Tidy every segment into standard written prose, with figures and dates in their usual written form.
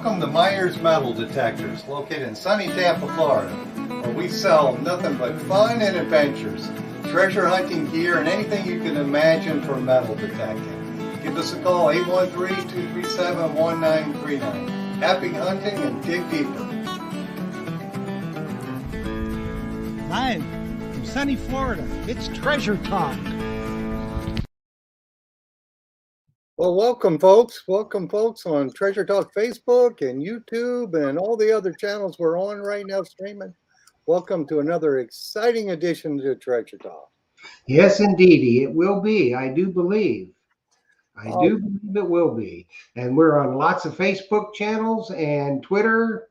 Welcome to Myers Metal Detectors, located in sunny Tampa, Florida, where we sell nothing but fun and adventures, treasure hunting gear, and anything you can imagine for metal detecting. Give us a call, 813-237-1939. Happy hunting and dig deeper. Live from sunny Florida, it's Treasure Talk. Well, welcome folks on Treasure Talk Facebook and YouTube and all the other channels we're on right now streaming. Welcome to another exciting edition to Treasure Talk. Yes, indeedy, it will be. I do believe it will be. And we're on lots of Facebook channels and Twitter.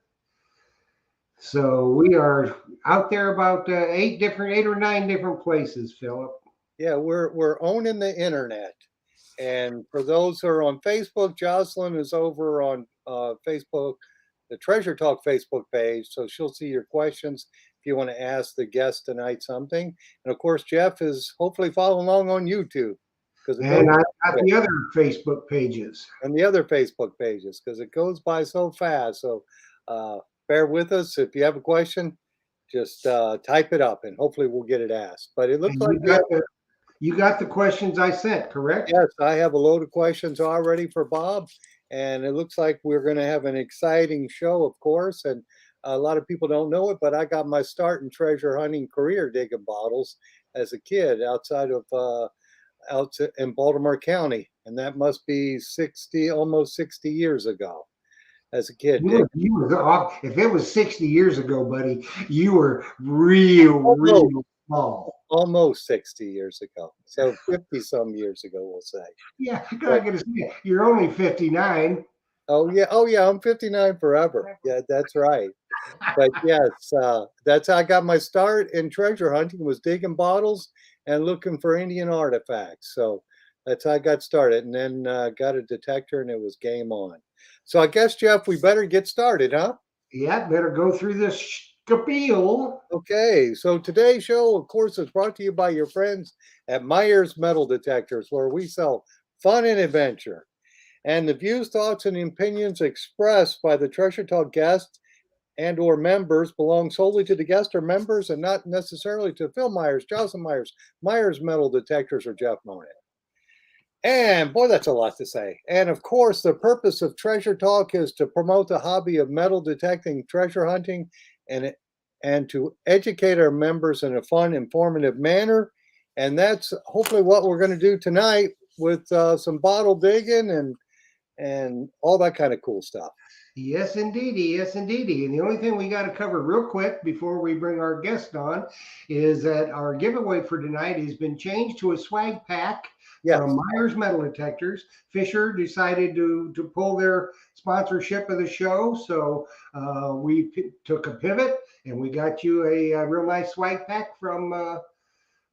So we are out there about 8 or 9 different places, Philip. Yeah, we're owning the internet. And for those who are on Facebook, Jocelyn is over on Facebook, the Treasure Talk Facebook page. So she'll see your questions if you want to ask the guest tonight something. And of course, Jeff is hopefully following along on YouTube. And I've got the other Facebook pages. And the other Facebook pages, because it goes by so fast. So bear with us. If you have a question, just type it up and hopefully we'll get it asked. But it looks like you got the questions I sent, correct? Yes, I have a load of questions already for Bob, and it looks like we're going to have an exciting show, of course. And a lot of people don't know it, but I got my start in treasure hunting career digging bottles as a kid outside of out in Baltimore County, and that must be almost 60 years ago. As a kid, you were off. If it was 60 years ago, buddy, you were real small. Almost 60 years ago. So 50 some years ago, we'll say. Yeah, I gotta say, you're only 59. Oh yeah, I'm 59 forever. Yeah, that's right. But yes, that's how I got my start in treasure hunting, was digging bottles and looking for Indian artifacts. So that's how I got started, and then got a detector, and it was game on. So I guess, Jeff, we better get started, huh? Yeah, better go through this spiel. Okay, so today's show, of course, is brought to you by your friends at Myers Metal Detectors, where we sell fun and adventure. And the views, thoughts, and opinions expressed by the Treasure Talk guests and or members belong solely to the guest or members and not necessarily to Phil Myers, Jocelyn Myers, Myers Metal Detectors, or Jeff Monin. And boy, that's a lot to say. And of course, the purpose of Treasure Talk is to promote the hobby of metal detecting, treasure hunting, and to educate our members in a fun, informative manner. And that's hopefully what we're going to do tonight with some bottle digging and all that kind of cool stuff. Yes, indeedy. Yes, indeedy. And the only thing we got to cover real quick before we bring our guest on is that our giveaway for tonight has been changed to a swag pack. Yes. From Myers Metal Detectors. Fisher decided to pull their sponsorship of the show, so we took a pivot and we got you a real nice swag pack from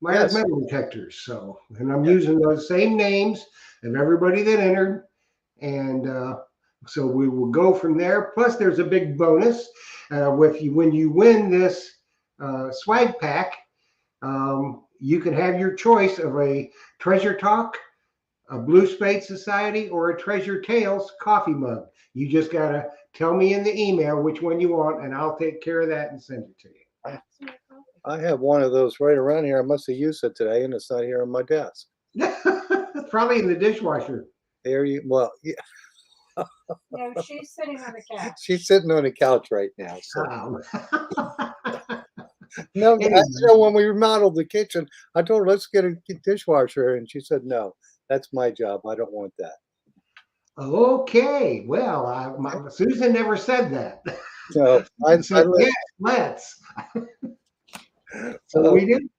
Myers Metal Detectors. So, and I'm using those same names of everybody that entered, and so we will go from there. Plus, there's a big bonus when you win this swag pack. You can have your choice of a Treasure Talk, a Blue Spade Society, or a Treasure Tales coffee mug. You just got to tell me in the email which one you want, and I'll take care of that and send it to you. I have one of those right around here. I must have used it today, and it's not here on my desk. It's probably in the dishwasher. Yeah. No, she's sitting on the couch. She's sitting on the couch right now. So. No, when we remodeled the kitchen, I told her, let's get a dishwasher. And she said, no, that's my job. I don't want that. Okay. Well, Susan never said that. So yes, let's. So we did.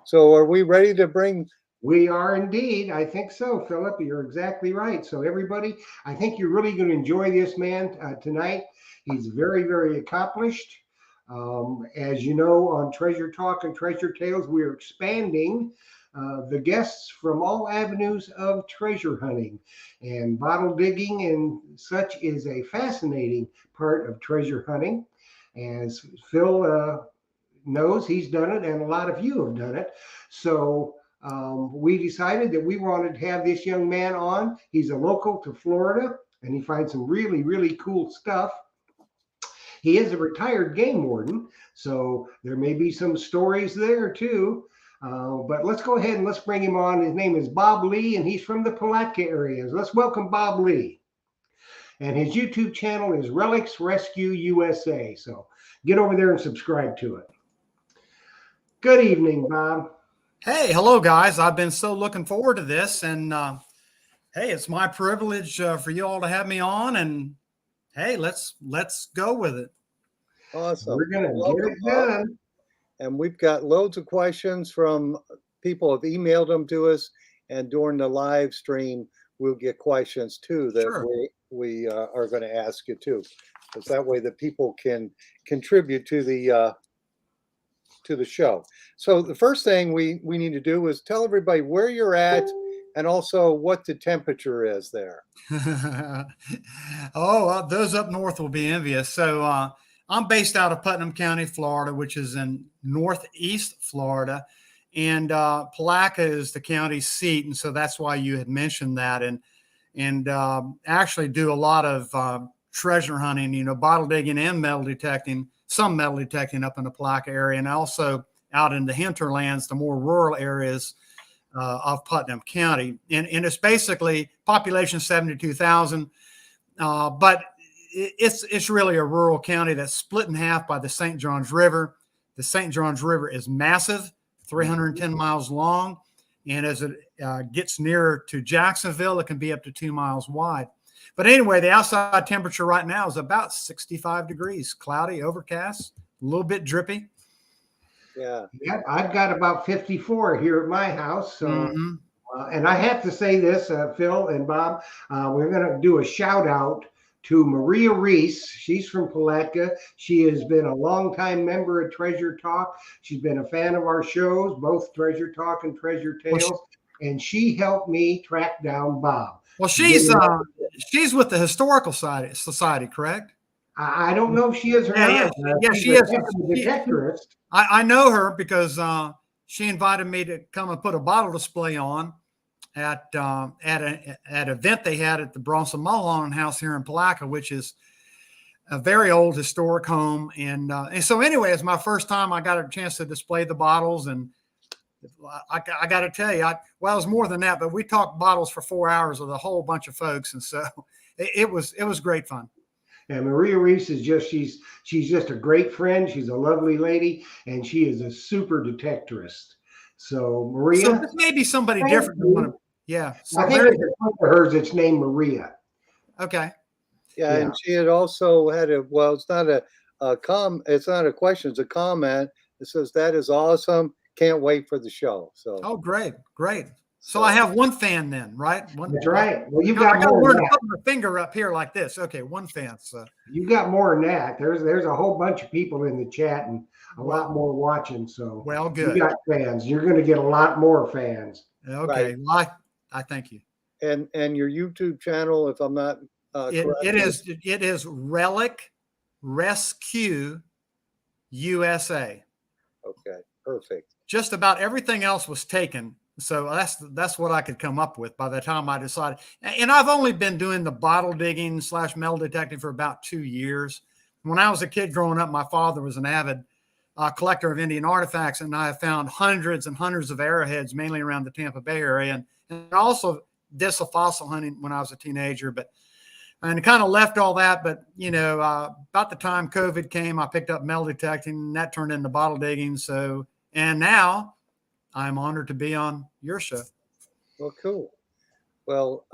So are we ready to bring? We are indeed. I think so, Philip. You're exactly right. So everybody, I think you're really going to enjoy this man tonight. He's very, very accomplished. As you know, on Treasure Talk and Treasure Tales, we are expanding the guests from all avenues of treasure hunting, and bottle digging and such is a fascinating part of treasure hunting. As Phil knows, he's done it, and a lot of you have done it. So we decided that we wanted to have this young man on. He's a local to Florida, and he finds some really, really cool stuff. He is a retired game warden, so there may be some stories there too. But let's go ahead and let's bring him on. His name is Bob Lee, and he's from the Palatka areas. Let's welcome Bob Lee. And his YouTube channel is Relics Rescue USA. So get over there and subscribe to it. Good evening, Bob. Hey, hello, guys. I've been so looking forward to this. And hey, it's my privilege for you all to have me on. And hey, let's go with it. Awesome. We're going to get it done. And we've got loads of questions from people have emailed them to us. And during the live stream, we'll get questions too that Sure. we are going to ask you too. Because that way that people can contribute to the show. So the first thing we need to do is tell everybody where you're at and also what the temperature is there. Oh, those up north will be envious. So I'm based out of Putnam County, Florida, which is in northeast Florida. And Palatka is the county seat. And so that's why you had mentioned that. And actually do a lot of treasure hunting, you know, bottle digging and metal detecting, some metal detecting up in the Palatka area, and also out in the hinterlands, the more rural areas of Putnam County. And it's basically population 72,000, but it's really a rural county that's split in half by the St. Johns River. The St. Johns River is massive, 310 miles long. And as it gets nearer to Jacksonville, it can be up to 2 miles wide. But anyway, the outside temperature right now is about 65 degrees, cloudy, overcast, a little bit drippy. Yeah. Yeah, I've got about 54 here at my house. So, and I have to say this, Phil and Bob, we're going to do a shout out to Maria Reese. She's from Palatka. She has been a longtime member of Treasure Talk. She's been a fan of our shows, both Treasure Talk and Treasure Tales. And she helped me track down Bob. Well, she's with the Historical Society, correct? I don't know if she is or not. Yeah, she is. Detectorist. I know her because she invited me to come and put a bottle display on at an event they had at the Bronson Mulholland House here in Palatka, which is a very old historic home. And so anyway, it's my first time I got a chance to display the bottles. And I got to tell you, well, it was more than that, but we talked bottles for 4 hours with a whole bunch of folks. And so it was great fun. And Maria Reese is she's just a great friend. She's a lovely lady, and she is a super detectorist. So Maria, so this may be somebody different than one of. Yeah, so I think there's a friend of hers that's named Maria. Okay. Yeah, and she had also had it's not it's not a question, it's a comment. It says that is awesome. Can't wait for the show. So great. So I have one fan then, right? That's right. Well, you've got more than that. Put my finger up here like this. Okay, one fan. So you got more than that. There's a whole bunch of people in the chat and a lot more watching. So well, good. You got fans. You're going to get a lot more fans. Okay, right. Well, I thank you. And your YouTube channel, if I'm not correct, it is Relic Rescue USA. Okay, perfect. Just about everything else was taken. So that's what I could come up with by the time I decided. And I've only been doing the bottle digging / metal detecting for about 2 years. When I was a kid growing up, my father was an avid collector of Indian artifacts, and I have found hundreds and hundreds of arrowheads, mainly around the Tampa Bay area. And also did some fossil hunting when I was a teenager, and kind of left all that. But, you know, about the time COVID came, I picked up metal detecting, and that turned into bottle digging. So, and now I'm honored to be on your show. Well, cool. Well,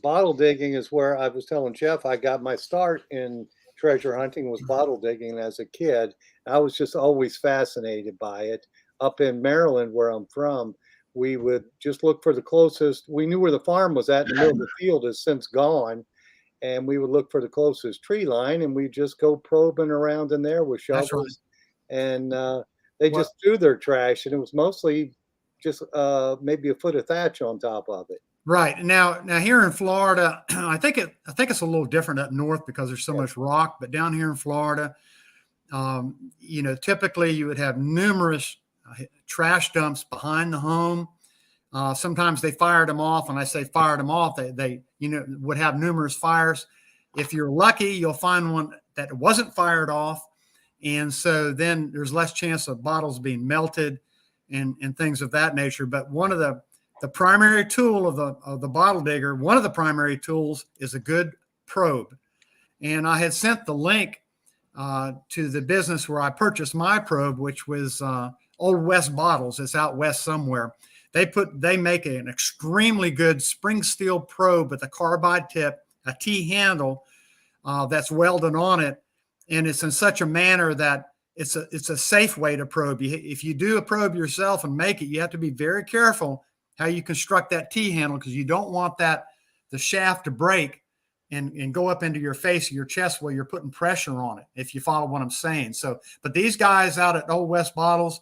bottle digging is where I was telling Jeff I got my start in treasure hunting was bottle digging as a kid. I was just always fascinated by it. Up in Maryland, where I'm from, we would just look for the closest. We knew where the farm was at in the middle of the field has since gone. And we would look for the closest tree line, and we just go probing around in there with shovels. Right. And they just threw their trash, and it was mostly just maybe a foot of thatch on top of it. Right. Now here in Florida, I think it's a little different up north because there's so much rock. But down here in Florida, you know, typically you would have numerous trash dumps behind the home. Sometimes they fired them off, and I say fired them off. They would have numerous fires. If you're lucky, you'll find one that wasn't fired off, and so then there's less chance of bottles being melted and things of that nature. But one of the primary tool of the bottle digger, one of the primary tools is a good probe. And I had sent the link to the business where I purchased my probe, which was Old West Bottles. It's out west somewhere. They make an extremely good spring steel probe with a carbide tip, a T handle that's welded on it, and it's in such a manner that it's a safe way to probe. If you do a probe yourself and make it, you have to be very careful how you construct that T handle, because you don't want the shaft to break and go up into your face or your chest where you're putting pressure on it, if you follow what I'm saying. So, but these guys out at Old West Bottles,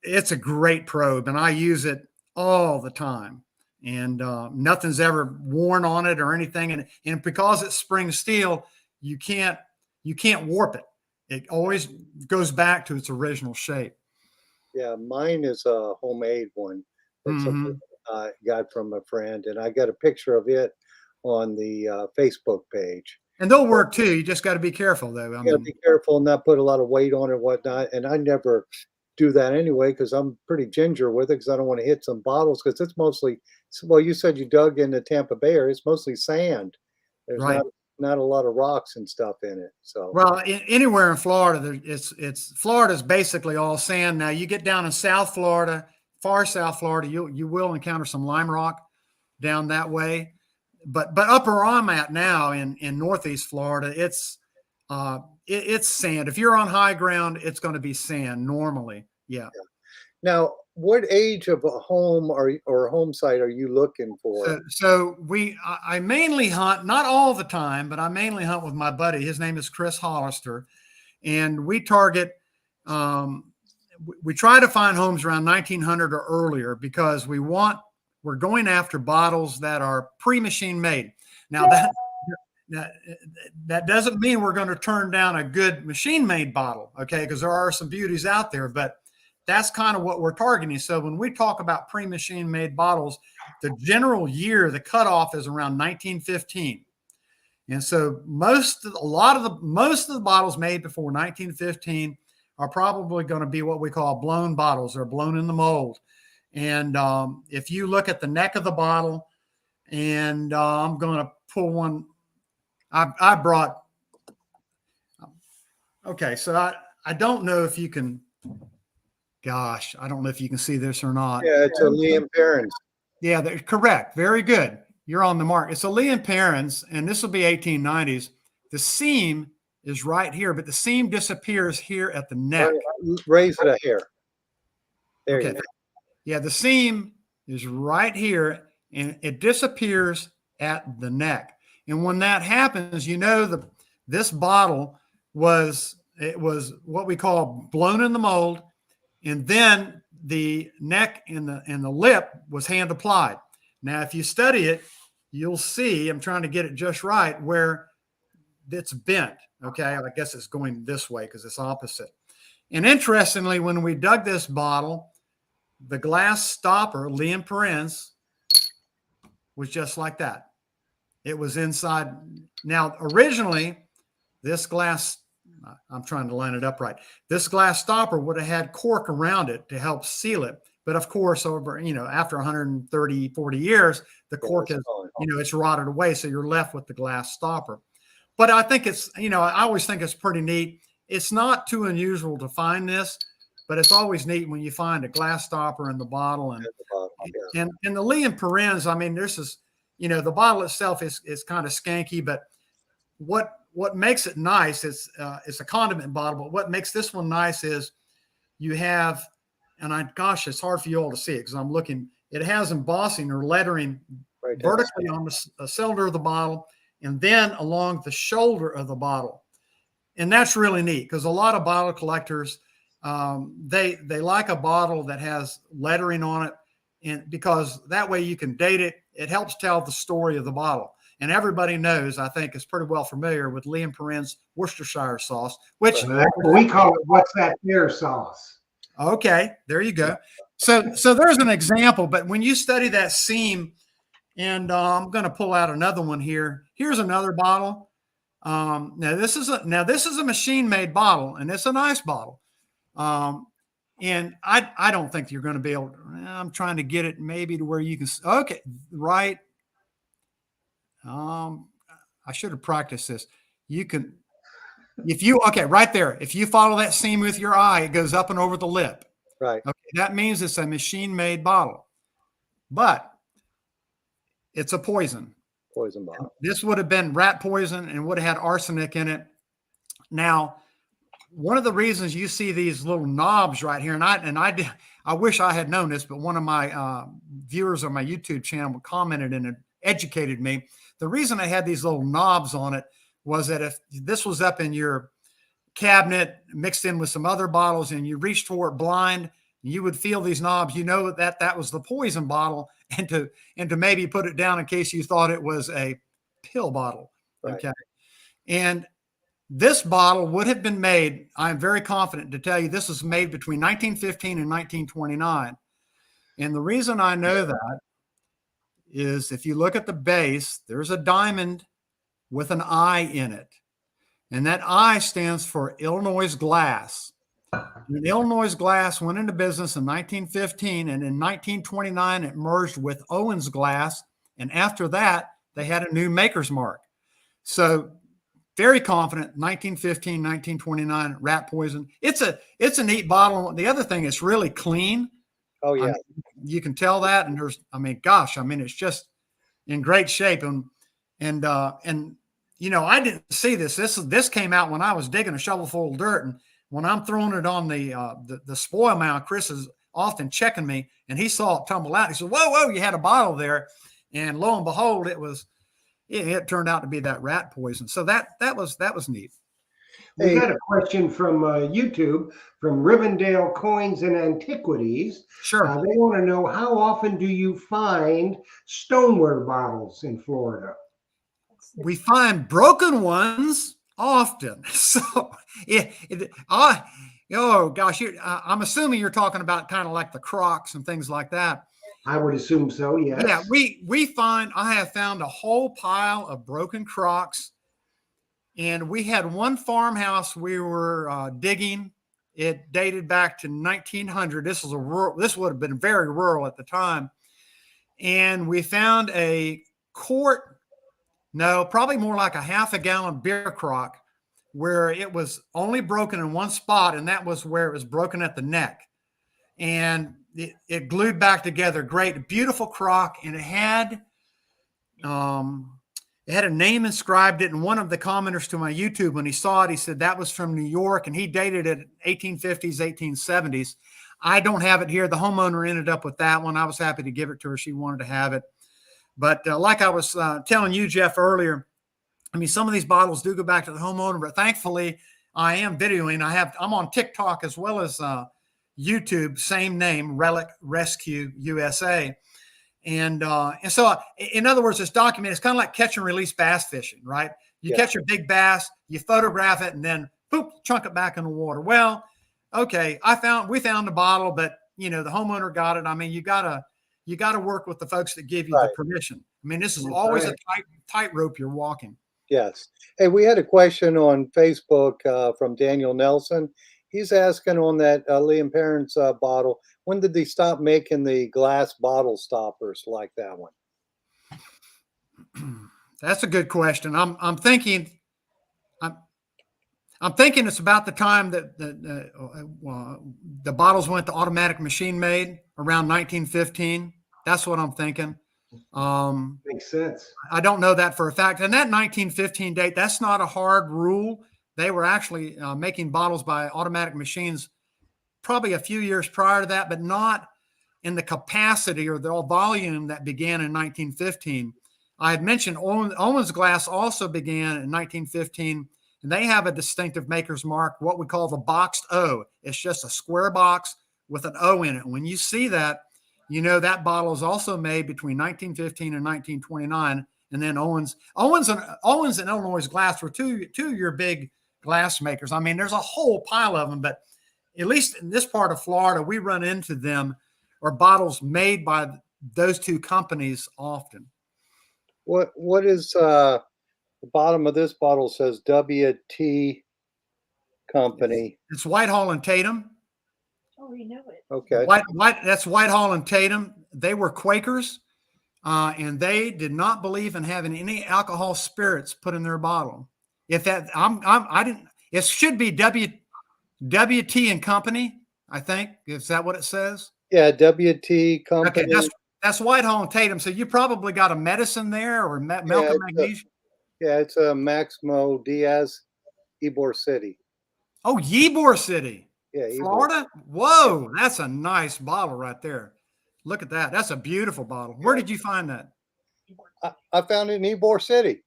it's a great probe, and I use it all the time, and nothing's ever worn on it or anything. And because it's spring steel, you can't warp it. It always goes back to its original shape. Yeah, mine is a homemade one. It's something I got from a friend, and I got a picture of it on the Facebook page. And they'll work too. You just got to be careful, though. You got to be careful and not put a lot of weight on it and whatnot. And I never do that anyway, because I'm pretty ginger with it, because I don't want to hit some bottles, because it's mostly, well, you said you dug in the Tampa Bay area. It's mostly sand. There's right. not a lot of rocks and stuff in it. So, well, anywhere in Florida, Florida's basically all sand. Now you get down in South Florida, far South Florida, you will encounter some lime rock down that way. But up where I'm at now in Northeast Florida, it's sand. If you're on high ground, it's going to be sand normally. Yeah. Now, what age of a home or home site are you looking for? So I mainly hunt, not all the time, but I mainly hunt with my buddy. His name is Chris Hollister, and we target. We try to find homes around 1900 or earlier, because we're going after bottles that are pre-machine made. Now that doesn't mean we're going to turn down a good machine made bottle, okay? Because there are some beauties out there, but that's kind of what we're targeting. So when we talk about pre-machine made bottles, the general year, the cutoff is around 1915. And so most of the bottles made before 1915 are probably going to be what we call blown bottles. They're blown in the mold. And if you look at the neck of the bottle, and I'm going to pull one, I brought, okay, so I don't know if you can, gosh, I don't know if you can see this or not. Yeah, it's a Liam Perrins. Yeah, correct. Very good. You're on the mark. It's a Liam Perrins, and this will be 1890s. The seam is right here, but the seam disappears here at the neck. Raise it a hair. There you go. Yeah, the seam is right here, and it disappears at the neck. And when that happens, this bottle was what we call blown in the mold, and then the neck and the lip was hand applied. Now, if you study it, you'll see, I'm trying to get it just right, where it's bent. Okay, I guess it's going this way because it's opposite. And interestingly, when we dug this bottle, the glass stopper, Liam Perrins, was just like that. It was inside. Now, originally, this glass, I'm trying to line it up right. This glass stopper would have had cork around it to help seal it. But of course, after 130, 40 years, the cork is, it's rotted away. So you're left with the glass stopper. But I think it's, I always think it's pretty neat. It's not too unusual to find this, but it's always neat when you find a glass stopper in the bottle. And the Liam Perrins, this is, the bottle itself is kind of skanky, but what makes it nice is it's a condiment bottle. But what makes this one nice is you have, it's hard for you all to see it because I'm looking, it has embossing or lettering vertically on the cylinder of the bottle and then along the shoulder of the bottle. And that's really neat because a lot of bottle collectors, they like a bottle that has lettering on it, and because that way you can date it. It helps tell the story of the bottle. And everybody knows, I think, is pretty well familiar with Liam Perrins Worcestershire sauce, which we call it, what's that there sauce? Okay, there you go. So there's an example, but when you study that seam, and I'm going to pull out another one here. Here's another bottle. Now this is a machine made bottle, and it's a nice bottle. And I don't think you're going to be able to, I'm trying to get it maybe to where you can, okay, right. I should have practiced this. You can, okay, right there. If you follow that seam with your eye, it goes up and over the lip. Right. Okay, that means it's a machine made bottle, but it's a poison. Poison bottle. This would have been rat poison and would have had arsenic in it. Now, one of the reasons you see these little knobs right here, and I wish I had known this, but one of my viewers on my YouTube channel commented and it educated me. The reason I had these little knobs on it was that if this was up in your cabinet mixed in with some other bottles and you reached for it blind, you would feel these knobs, you know that was the poison bottle, and to maybe put it down in case you thought it was a pill bottle. Right. Okay. And this bottle would have been made, I'm very confident to tell you, this was made between 1915 and 1929. And the reason I know that is if you look at the base, there's a diamond with an I in it. And that I stands for Illinois Glass. And Illinois Glass went into business in 1915, and in 1929, it merged with Owens Glass. And after that, they had a new maker's mark. So very confident, 1915, 1929, rat poison. It's a neat bottle. The other thing, it's really clean. Oh, yeah. You can tell that. And gosh, it's just in great shape. And I didn't see this. This came out when I was digging a shovel full of dirt. And when I'm throwing it on the spoil mound, Chris is often checking me, and he saw it tumble out. He said, whoa, you had a bottle there. And lo and behold, it turned out to be that rat poison. So that was neat. We got a question from YouTube from Rivendell Coins and Antiquities. Sure. They want to know, how often do you find stoneware bottles in Florida? We find broken ones often. So, oh gosh, I'm assuming you're talking about kind of like the Crocs and things like that. I would assume so, yes. Yeah, I have found a whole pile of broken Crocs. And we had one farmhouse we were digging. It dated back to 1900. This would have been very rural at the time. And we found a probably more like a half a gallon beer crock, where it was only broken in one spot, and that was where it was broken at the neck. And it glued back together. Great, beautiful crock. And it had a name inscribed it. And one of the commenters to my YouTube, when he saw it, he said that was from New York, and he dated it 1850s, 1870s. I don't have it here. The homeowner ended up with that one. I was happy to give it to her. She wanted to have it. But like I was telling you, Jeff, earlier, some of these bottles do go back to the homeowner, but thankfully I am videoing. I'm on TikTok as well as YouTube, same name, Relic Rescue USA. And so, in other words, it's documented. It's kind of like catch and release bass fishing, right? You catch your big bass, you photograph it, and then boop, chunk it back in the water. Well, okay, we found the bottle, but the homeowner got it. You gotta work with the folks that give you the permission. This is always a tightrope you're walking. Yes. Hey, we had a question on Facebook from Daniel Nelson. He's asking on that Liam Parent's bottle, when did they stop making the glass bottle stoppers like that one? That's a good question. I'm thinking it's about the time that the bottles went to automatic machine made, around 1915. That's what I'm thinking. Makes sense. I don't know that for a fact. And that 1915 date, that's not a hard rule. They were actually making bottles by automatic machines probably a few years prior to that, but not in the capacity or the volume that began in 1915. I had mentioned Owens Glass also began in 1915, and they have a distinctive maker's mark, what we call the boxed O. It's just a square box with an O in it. When you see that, that bottle is also made between 1915 and 1929. And then Owens and Illinois Glass were two of your big glass makers. There's a whole pile of them, but at least in this part of Florida, we run into them or bottles made by those two companies often. What is the bottom of this bottle says WT Company. It's Whitehall and Tatum. Oh, we knew it. Okay. That's Whitehall and Tatum. They were Quakers, and they did not believe in having any alcohol spirits put in their bottle. If that, I didn't. It should be WT and Company. I think is that what it says? Yeah, WT Company. Okay, that's Whitehall and Tatum. So you probably got a medicine there or Malcolm Magnesia. It's a Maximo Diaz, Ybor City. Oh, Ybor City. Yeah, Florida. Whoa, that's a nice bottle right there. Look at that. That's a beautiful bottle. Where did you find that? I found it in Ybor City.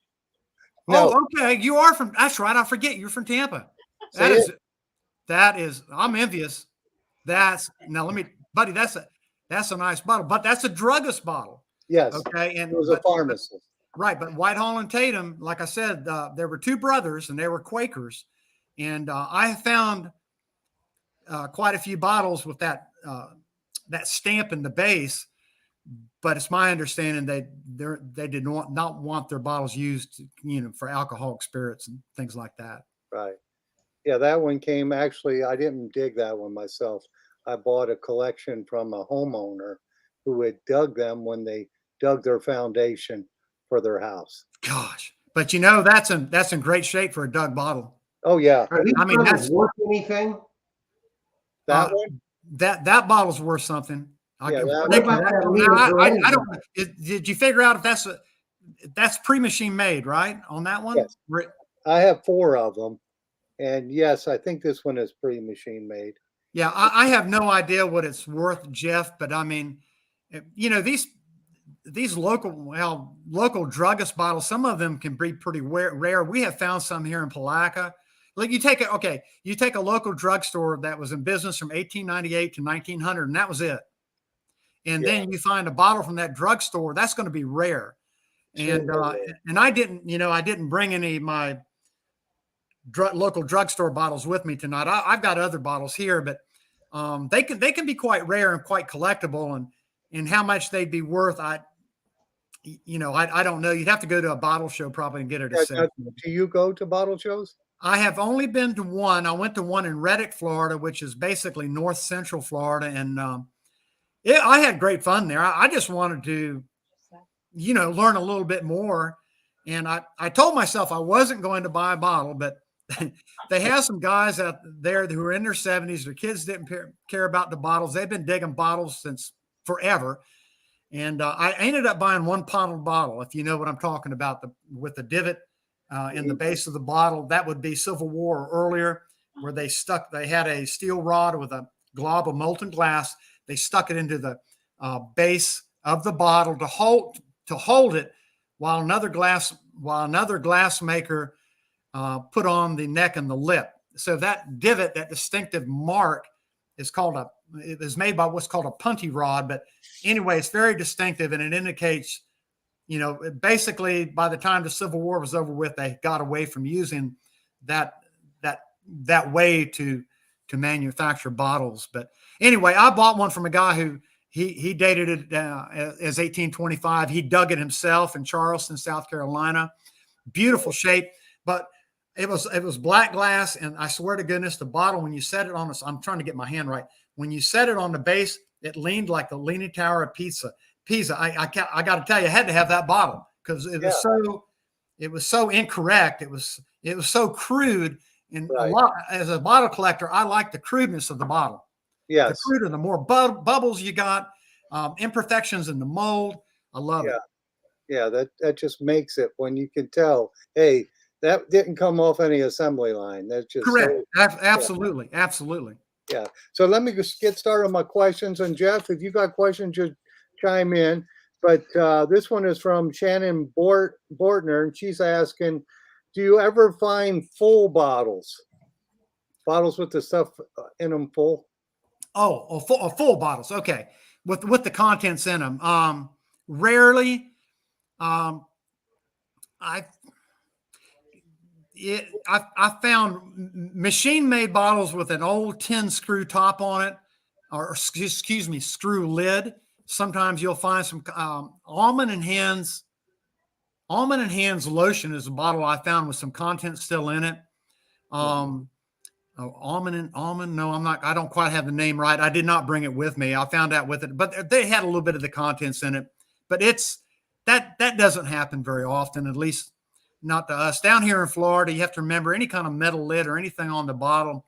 No. Oh, okay. You are from. That's right. I forget. You're from Tampa. That is. I'm envious. Now let me, buddy. That's a nice bottle, but that's a druggist bottle. Yes. Okay. And it was a pharmacist. Right, but Whitehall and Tatum, like I said, there were two brothers, and they were Quakers, and I found quite a few bottles with that stamp in the base. But it's my understanding they did not want their bottles used, for alcoholic spirits and things like that. Right. Yeah, that one came. Actually, I didn't dig that one myself. I bought a collection from a homeowner who had dug them when they dug their foundation for their house. Gosh, but that's in great shape for a dug bottle. Oh yeah. I mean, that's worth anything. That one. That bottle's worth something. I don't. Did you figure out if that's pre-machine made, right? On that one? Yes. I have 4 of them, and yes, I think this one is pre-machine made. Yeah, I have no idea what it's worth, Jeff. But I mean, these local druggist bottles, some of them can be pretty rare. We have found some here in Palaca. Like you take a local drugstore that was in business from 1898 to 1900, and that was it. And then you find a bottle from that drugstore, that's going to be rare. And I didn't bring any of my local drugstore bottles with me tonight. I've got other bottles here, but they can be quite rare and quite collectible. And how much they'd be worth, I don't know. You'd have to go to a bottle show probably and get it assessed. Do you go to bottle shows? I have only been to one. I went to one in Relic, Florida, which is basically north central Florida, and I had great fun there. I just wanted to, learn a little bit more. And I told myself I wasn't going to buy a bottle, but they have some guys out there who are in their 70s. Their kids didn't care about the bottles. They've been digging bottles since forever. And I ended up buying one bottle, if you know what I'm talking about, with the divot in the base of the bottle. That would be Civil War or earlier, where they had a steel rod with a glob of molten glass. They stuck it into the base of the bottle to hold it, while another glass maker put on the neck and the lip. So that divot, that distinctive mark, it is made by what's called a punty rod. But anyway, it's very distinctive, and it indicates, basically by the time the Civil War was over with, they got away from using that way to manufacture bottles. But anyway, I bought one from a guy who he dated it as 1825. He dug it himself in Charleston, South Carolina. Beautiful shape, but it was black glass, and I swear to goodness, the bottle, when you set it on I'm trying to get my hand right. When you set it on the base, it leaned like the Leaning Tower of Pisa. I got to tell you, I had to have that bottle because it was so incorrect. It was so crude. And as a bottle collector, I like the crudeness of the bottle. Yes. The cruder, the more bubbles you got, imperfections in the mold. I love it. Yeah, that just makes it when you can tell, hey, that didn't come off any assembly line. That's just correct. Absolutely. Absolutely. Yeah. So let me just get started on my questions. And Jeff, if you got questions, just chime in. But this one is from Shannon Bortner, and she's asking, do you ever find full bottles with the stuff in them full? Full bottles. Okay. With the contents in them. Rarely. I found machine made bottles with an old tin screw top on it. or excuse me, screw lid. Sometimes you'll find some almond and hands lotion is a bottle I found with some content still in it. Almond. No, I'm not. I don't quite have the name right. I did not bring it with me. I found out with it, but they had a little bit of the contents in it. But that doesn't happen very often, at least not to us. Down here in Florida, you have to remember any kind of metal lid or anything on the bottle.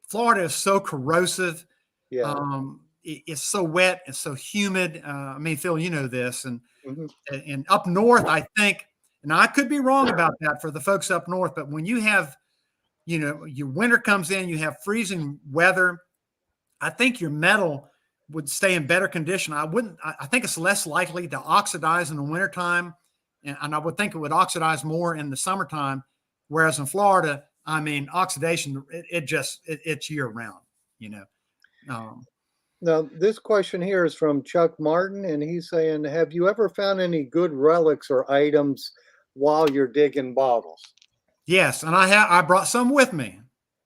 Florida is so corrosive. Yeah. It's so wet. It's so humid. I mean, Phil, you know this, and Mhm. up north, I think. Now I could be wrong about that for the folks up north, but when you have your winter comes in, you have freezing weather. I think your metal would stay in better condition. I think it's less likely to oxidize in the wintertime. And I would think it would oxidize more in the summertime. Whereas in Florida, I mean, oxidation, it's year round, Now, this question here is from Chuck Martin, and he's saying, have you ever found any good relics or items while you're digging bottles? Yes, and I brought some with me.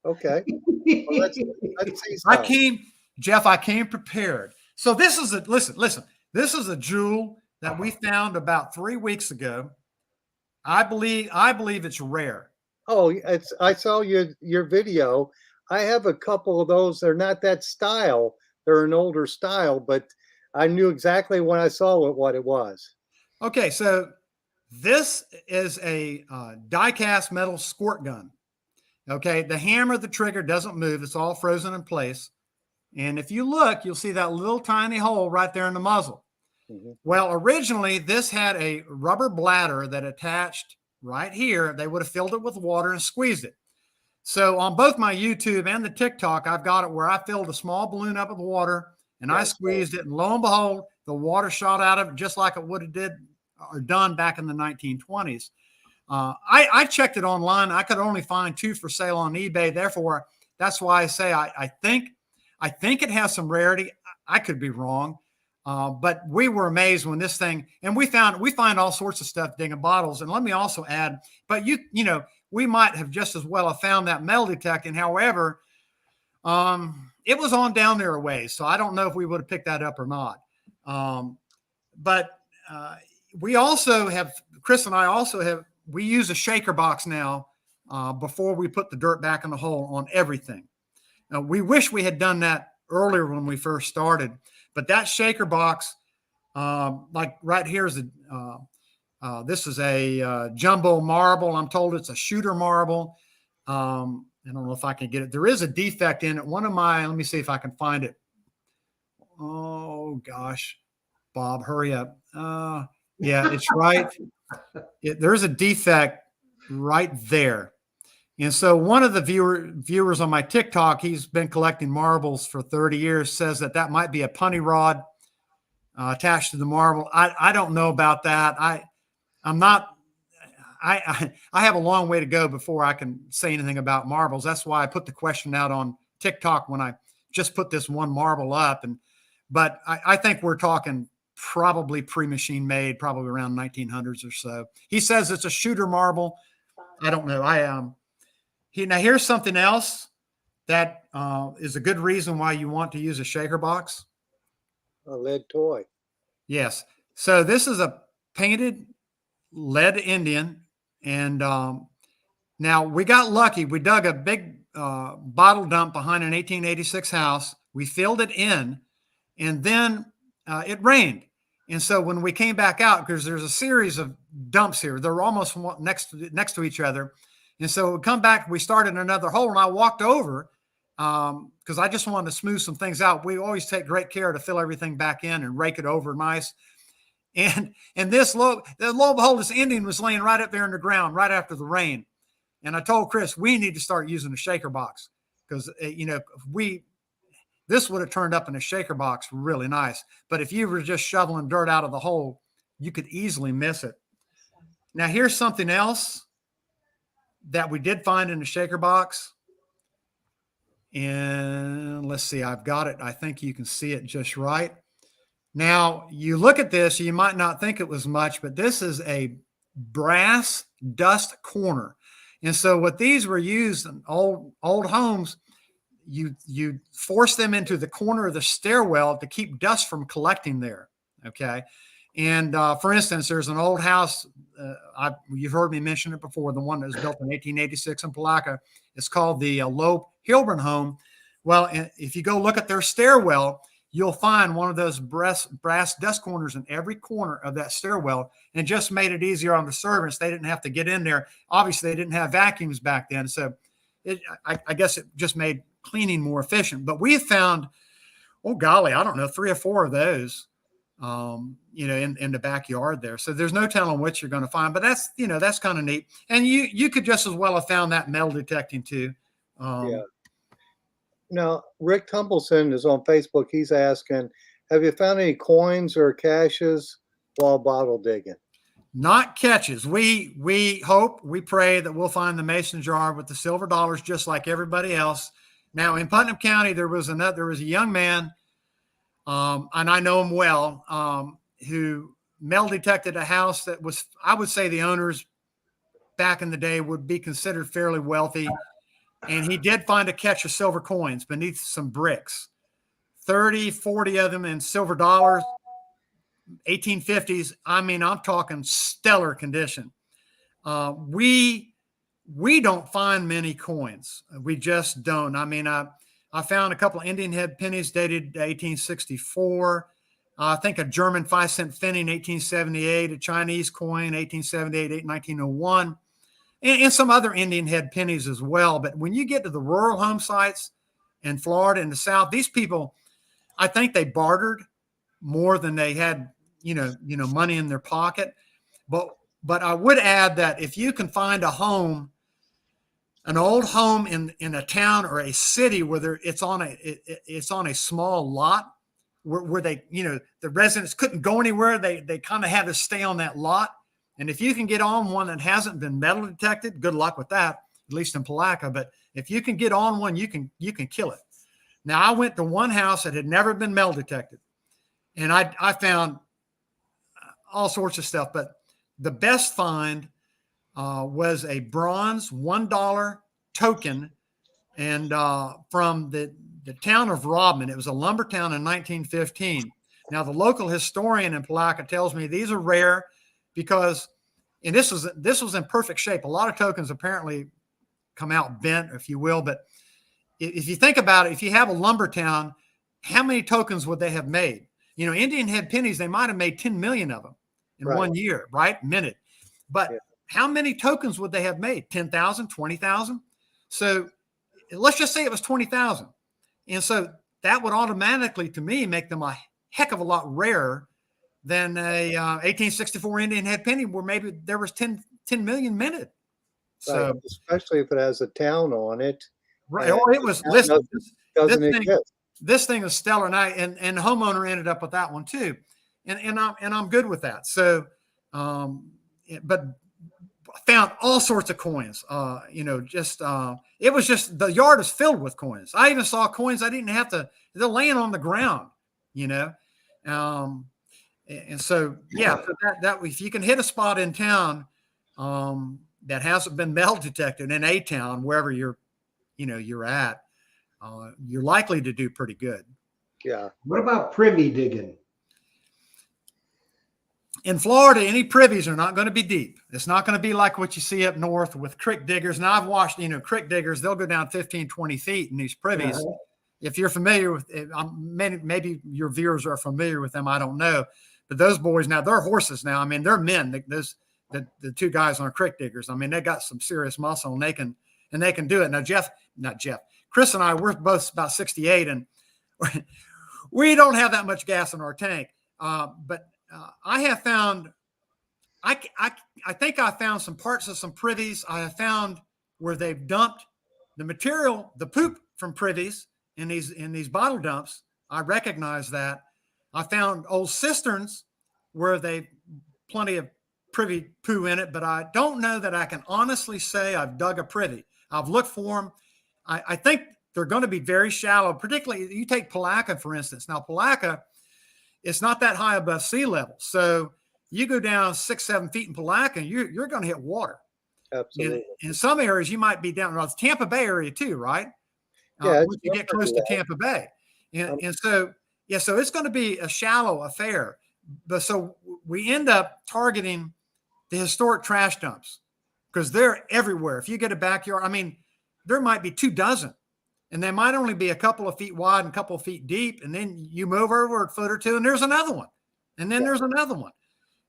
Okay. Well, let's see some. Jeff, I came prepared. So this is listen, this is a jewel that we found about 3 weeks ago. I believe it's rare. Oh, I saw your video. I have a couple of those. They're not that style. They're an older style, but I knew exactly when I saw what it was. Okay, so this is a die-cast metal squirt gun. Okay, the hammer, the trigger doesn't move. It's all frozen in place. And if you look, you'll see that little tiny hole right there in the muzzle. Mm-hmm. Well, originally, this had a rubber bladder that attached right here. They would have filled it with water and squeezed it. So on both my YouTube and the TikTok, I've got it where I filled a small balloon up with water and I squeezed it. And lo and behold, the water shot out of it just like it would have done back in the 1920s. I checked it online. I could only find 2 for sale on eBay. Therefore, that's why I say I think it has some rarity. I could be wrong. But we were amazed when this thing, and we find all sorts of stuff digging bottles. And let me also add, but we might have just as well have found that metal detecting. However, it was on down there a ways. So I don't know if we would have picked that up or not. But we also have, Chris and I also have, we use a shaker box now before we put the dirt back in the hole on everything. Now, we wish we had done that earlier when we first started, but that shaker box, like right here is this is a jumbo marble. I'm told it's a shooter marble. I don't know if I can get it. There is a defect in it. Let me see if I can find it. Oh gosh, Bob, hurry up. Yeah, it's right. There's a defect right there. And so one of the viewers on my TikTok, he's been collecting marbles for 30 years, says that might be a punny rod attached to the marble. I don't know about that. I have a long way to go before I can say anything about marbles. That's why I put the question out on TikTok when I just put this one marble up. But I think we're talking probably pre-machine made, probably around 1900s or so. He says it's a shooter marble. I don't know. Now here's something else that is a good reason why you want to use a shaker box. A lead toy. Yes. So this is a painted lead Indian. And now we got lucky. We dug a big bottle dump behind an 1886 house. We filled it in, and then it rained. And so when we came back out, because there's a series of dumps here, they're almost next to each other. And so we come back, we started another hole, and I walked over because I just wanted to smooth some things out. We always take great care to fill everything back in and rake it over nice. And lo and behold, this Indian was laying right up there in the ground right after the rain. And I told Chris, we need to start using a shaker box because, this would have turned up in a shaker box really nice. But if you were just shoveling dirt out of the hole, you could easily miss it. Now, here's something else that we did find in the shaker box. And let's see, I've got it. I think you can see it just right. Now, you look at this, you might not think it was much, but this is a brass dust corner. And so what these were used in old homes, you force them into the corner of the stairwell to keep dust from collecting there. Okay. And for instance, there's an old house. You've heard me mention it before. The one that was built in 1886 in Palaca. It's called the Loeb Hilburn home. Well, if you go look at their stairwell, you'll find one of those brass dust corners in every corner of that stairwell, and just made it easier on the servants. They didn't have to get in there. Obviously, they didn't have vacuums back then. So I guess it just made cleaning more efficient. But we found, oh golly, I don't know, 3 or 4 of those, in the backyard there. So there's no telling what you're going to find, but that's kind of neat. And you could just as well have found that metal detecting too. Yeah. Now, Rick Tumbleson is on Facebook. He's asking, have you found any coins or caches while bottle digging? Not catches. We hope, we pray that we'll find the mason jar with the silver dollars, just like everybody else. Now, in Putnam County, there was a young man, and I know him well, who metal detected a house that was, I would say the owners back in the day would be considered fairly wealthy. And he did find a catch of silver coins beneath some bricks, 30, 40 of them in silver dollars, 1850s. I mean, I'm talking stellar condition. We don't find many coins. We just don't. I mean, I found a couple of Indian head pennies dated 1864. I think a German 5-cent penny in 1878, a Chinese coin, 1878, 1901. And some other Indian head pennies as well. But when you get to the rural home sites in Florida and the South, these people, I think they bartered more than they had, money in their pocket. But I would add that if you can find a home, an old home in a town or a city where it's on a small lot where they, the residents couldn't go anywhere, they kind of had to stay on that lot. And if you can get on one that hasn't been metal detected, good luck with that, at least in Palaca. But if you can get on one, you can kill it. Now, I went to one house that had never been metal detected, and I found all sorts of stuff. But the best find was a bronze $1 token, and from the town of Rodman. It was a lumber town in 1915. Now, the local historian in Palaca tells me these are rare, because, and this was in perfect shape. A lot of tokens apparently come out bent, if you will. But if you think about it, if you have a lumber town, how many tokens would they have made? Indian head pennies, they might have made 10 million of them in 1 year, right? Minute. But how many tokens would they have made? 10,000, 20,000? So let's just say it was 20,000. And so that would automatically, to me, make them a heck of a lot rarer than a 1864 Indian head penny, where maybe there was 10 million minted. So, right. Especially if it has a town on it. Right. Or it was listed. Doesn't exist. This thing is stellar. And the homeowner ended up with that one too. And I'm good with that. So, but found all sorts of coins, it was just, the yard is filled with coins. I even saw coins I didn't have to, they're laying on the ground, and so, so that if you can hit a spot in town that hasn't been metal detected in a town, wherever you're at, you're likely to do pretty good. Yeah. What about privy digging? In Florida, any privies are not going to be deep. It's not going to be like what you see up north with creek diggers. Now, I've watched, creek diggers, they'll go down 15, 20 feet in these privies. If you're familiar with it, maybe your viewers are familiar with them, I don't know. But those boys now, they're horses now. I mean, they're men. The 2 guys on creek diggers, I mean, they got some serious muscle, and they can do it. Now, Chris and I, we're both about 68, and we don't have that much gas in our tank. But I have found, I think I found some parts of some privies. I have found where they've dumped the material, the poop from privies in these bottle dumps. I recognize that. I found old cisterns where they plenty of privy poo in it, but I don't know that I can honestly say I've dug a privy. I've looked for them. I think they're going to be very shallow, particularly you take Palaca, for instance. Now, Palaca, it's not that high above sea level. So you go down 6-7 feet in Palaca, and you're going to hit water. Absolutely. In some areas, you might be down around the Tampa Bay area too, right? Yeah, once you get close to Tampa Bay. And so, yeah, so it's going to be a shallow affair. But so we end up targeting the historic trash dumps because they're everywhere. If you get a backyard, I mean, there might be 24, and they might only be a couple of feet wide and a couple of feet deep. And then you move over a foot or two, and there's another one. And then there's another one.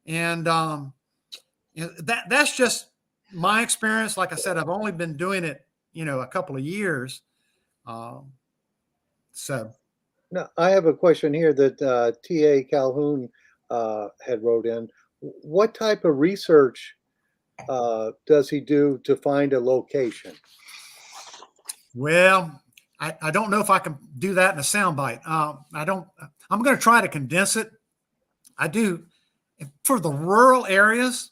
And that's just my experience. Like I said, I've only been doing it, a couple of years. So. Now, I have a question here that T.A. Calhoun had wrote in. What type of research does he do to find a location? Well, I don't know if I can do that in a soundbite. I'm going to try to condense it. I do for the rural areas.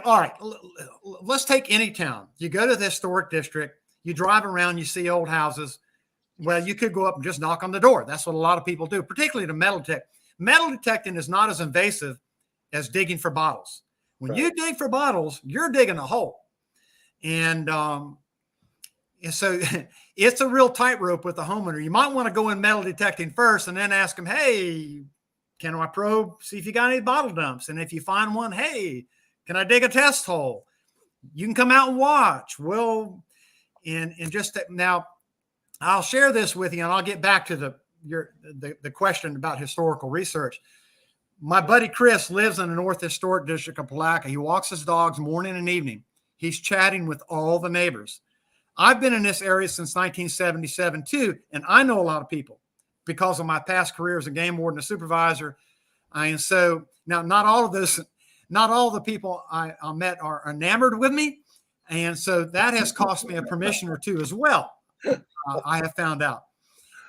All right, let's take any town. You go to the historic district, you drive around, you see old houses. Well, you could go up and just knock on the door. That's what a lot of people do, particularly to metal detect. Metal detecting is not as invasive as digging for bottles. When you dig for bottles, you're digging a hole. And so it's a real tightrope with the homeowner. You might want to go in metal detecting first and then ask them, hey, can I probe, see if you got any bottle dumps? And if you find one, hey, can I dig a test hole? You can come out and watch. Well, and just now, I'll share this with you, and I'll get back to the question about historical research. My buddy Chris lives in the North Historic District of Palatka. He walks his dogs morning and evening. He's chatting with all the neighbors. I've been in this area since 1977 too, and I know a lot of people because of my past career as a game warden, a supervisor. And so now, not all the people I met are enamored with me, and so that has cost me a permission or two as well. I have found out.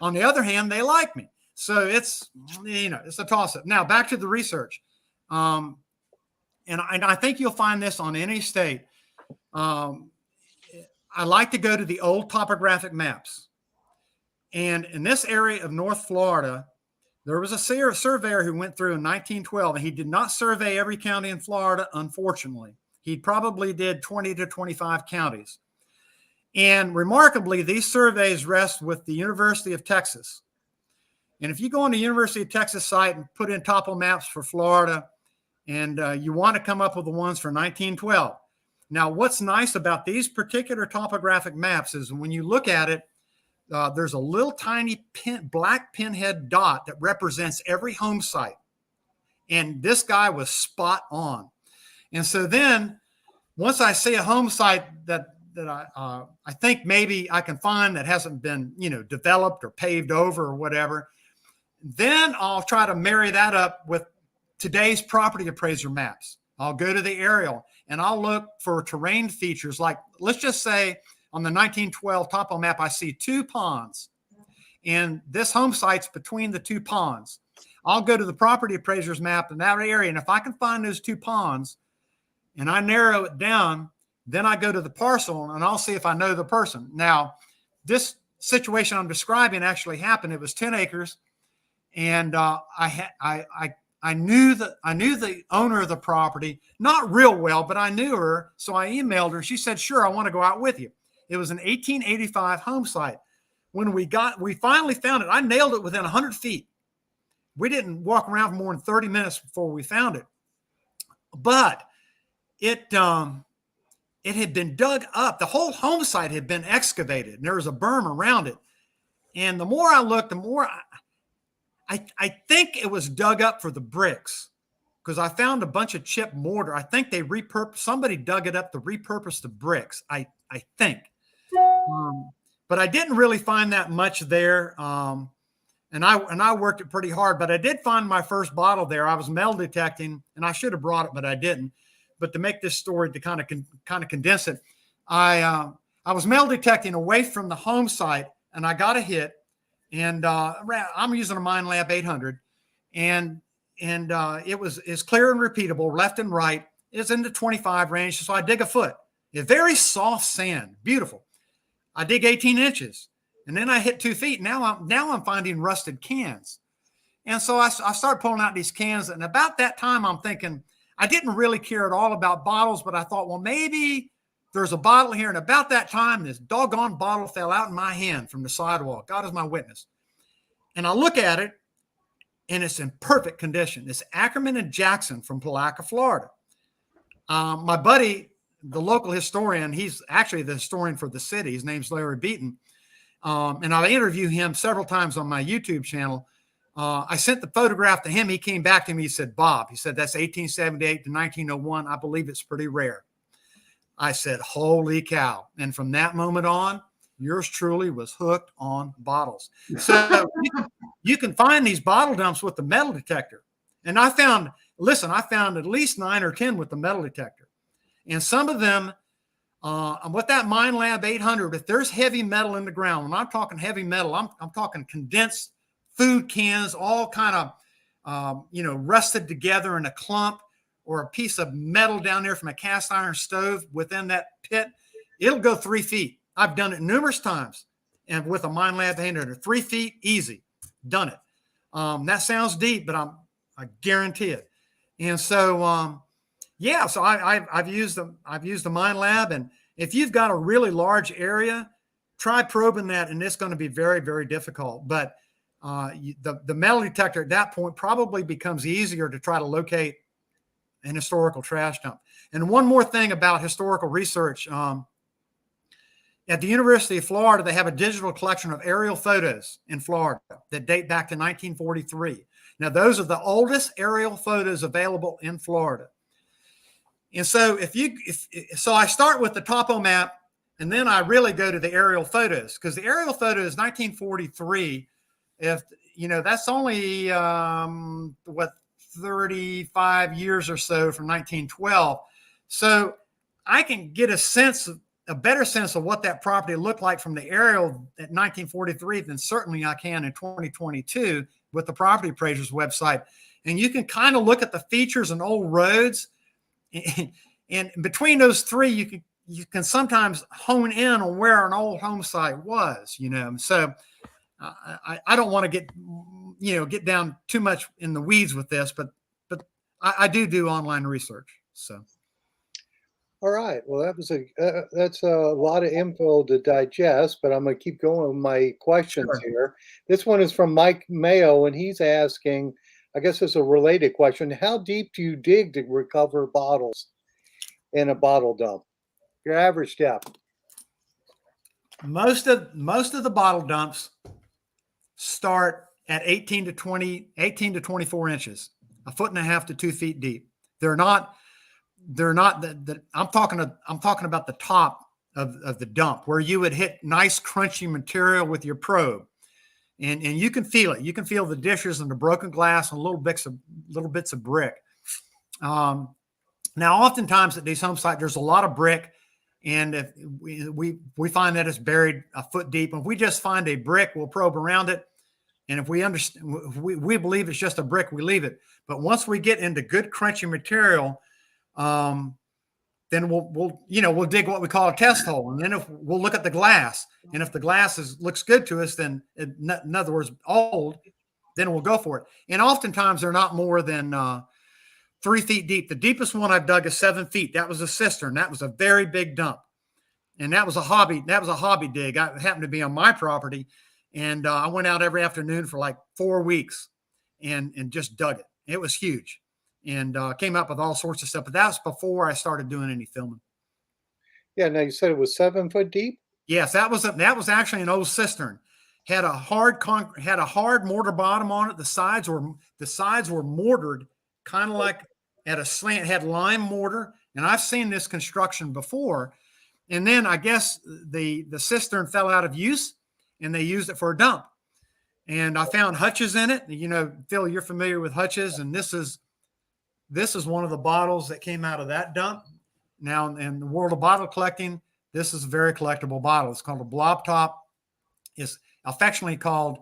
On the other hand, they like me. So it's a toss-up. Now, back to the research. And I think you'll find this on any state. I like to go to the old topographic maps. And in this area of North Florida, there was a surveyor who went through in 1912, and he did not survey every county in Florida, unfortunately. He probably did 20 to 25 counties. And remarkably, these surveys rest with the University of Texas. And if you go on the University of Texas site and put in topo maps for Florida, and you want to come up with the ones for 1912. Now, what's nice about these particular topographic maps is when you look at it, there's a little tiny black pinhead dot that represents every home site. And this guy was spot on. And so then once I see a home site that I think maybe I can find that hasn't been, developed or paved over or whatever, then I'll try to marry that up with today's property appraiser maps. I'll go to the aerial and I'll look for terrain features. Like, let's just say on the 1912 topo map, I see 2 ponds, and this home site's between the 2 ponds. I'll go to the property appraiser's map in that area, and if I can find those 2 ponds and I narrow it down, then I go to the parcel and I'll see if I know the person. Now, this situation I'm describing actually happened. It was 10 acres, and I knew the owner of the property, not real well, but I knew her. So I emailed her. She said, sure, I want to go out with you. It was an 1885 home site. When we finally found it, I nailed it within 100 feet. We didn't walk around for more than 30 minutes before we found it. But it had been dug up. The whole home site had been excavated, and there was a berm around it. And the more I looked, the more I think it was dug up for the bricks, because I found a bunch of chipped mortar. I think they somebody dug it up to repurpose the bricks, I think. But I didn't really find that much there. And I worked it pretty hard, but I did find my first bottle there. I was metal detecting, and I should have brought it, but I didn't. But to make this story, to kind of condense it, I was metal detecting away from the home site, and I got a hit. And I'm using a Mine Lab 800, and it's clear and repeatable, left and right. It's in the 25 range, so I dig a foot. It's very soft sand, beautiful. I dig 18 inches, and then I hit 2 feet. Now I'm finding rusted cans, and so I start pulling out these cans. And about that time, I'm thinking I didn't really care at all about bottles, but I thought, well, maybe there's a bottle here. And about that time, this doggone bottle fell out in my hand from the sidewalk. God is my witness. And I look at it, and it's in perfect condition. It's Ackerman and Jackson from Palaca, Florida. My buddy, the local historian, he's actually the historian for the city. His name's Larry Beaton. And I interviewed him several times on my YouTube channel. I sent the photograph to him. He came back to me. He said, Bob, he said, that's 1878 to 1901. I believe it's pretty rare. I said, holy cow. And from that moment on, yours truly was hooked on bottles. So you can find these bottle dumps with the metal detector. And I found at least 9 or 10 with the metal detector. And some of them, with that Mine Lab 800, if there's heavy metal in the ground, when I'm talking heavy metal, I'm talking condensed food cans, all kind of, rusted together in a clump, or a piece of metal down there from a cast iron stove within that pit, it'll go 3 feet. I've done it numerous times, and with a Mine Lab 800, 3 feet, easy, done it. That sounds deep, but I guarantee it. And so, so I've used the Mine Lab, and if you've got a really large area, try probing that, and it's going to be very, very difficult. But the metal detector at that point probably becomes easier to try to locate an historical trash dump. And one more thing about historical research. At the University of Florida, they have a digital collection of aerial photos in Florida that date back to 1943. Now, those are the oldest aerial photos available in Florida. And so so I start with the topo map, and then I really go to the aerial photos, because the aerial photo is 1943. If, that's only, 35 years or so from 1912. So I can get a better sense of what that property looked like from the aerial at 1943 than certainly I can in 2022 with the property appraiser's website. And you can kind of look at the features and old roads. And between those three, you can sometimes hone in on where an old home site was, So I don't want to get down too much in the weeds with this, but I do online research. So. All right. Well, that's a lot of info to digest, but I'm going to keep going with my questions here. This one is from Mike Mayo, and he's asking, I guess it's a related question. How deep do you dig to recover bottles in a bottle dump? Your average depth. Most of the bottle dumps start at 18 to 24 inches, 1.5 to 2 feet deep. They're not I'm talking about the top of the dump, where you would hit nice crunchy material with your probe, and you can feel it. You can feel the dishes and the broken glass and little bits of brick. Now, oftentimes at these home sites, there's a lot of brick, and if we find that it's buried a foot deep, and if we just find a brick, we'll probe around it. And if we understand, we believe it's just a brick, we leave it. But once we get into good crunchy material, then we'll dig what we call a test hole, and then if we'll look at the glass, and if the glass looks good to us, then in other words, old, then we'll go for it. And oftentimes they're not more than 3 feet deep. The deepest one I've dug is 7 feet. That was a cistern. That was a very big dump, and that was a hobby. That was a hobby dig. I happened to be on my property, and I went out every afternoon for like 4 weeks, and just dug it. It was huge. And came up with all sorts of stuff. But that was before I started doing any filming. Yeah. Now you said it was 7 foot deep. Yes, that was actually an old cistern. Had a hard mortar bottom on it. The sides were mortared, kind of like at a slant. Had lime mortar, and I've seen this construction before. And then I guess the cistern fell out of use, and they used it for a dump. And I found hutches in it. Phil, you're familiar with hutches, and this is one of the bottles that came out of that dump. Now, in the world of bottle collecting, this is a very collectible bottle. It's called a blob top. It's affectionately called,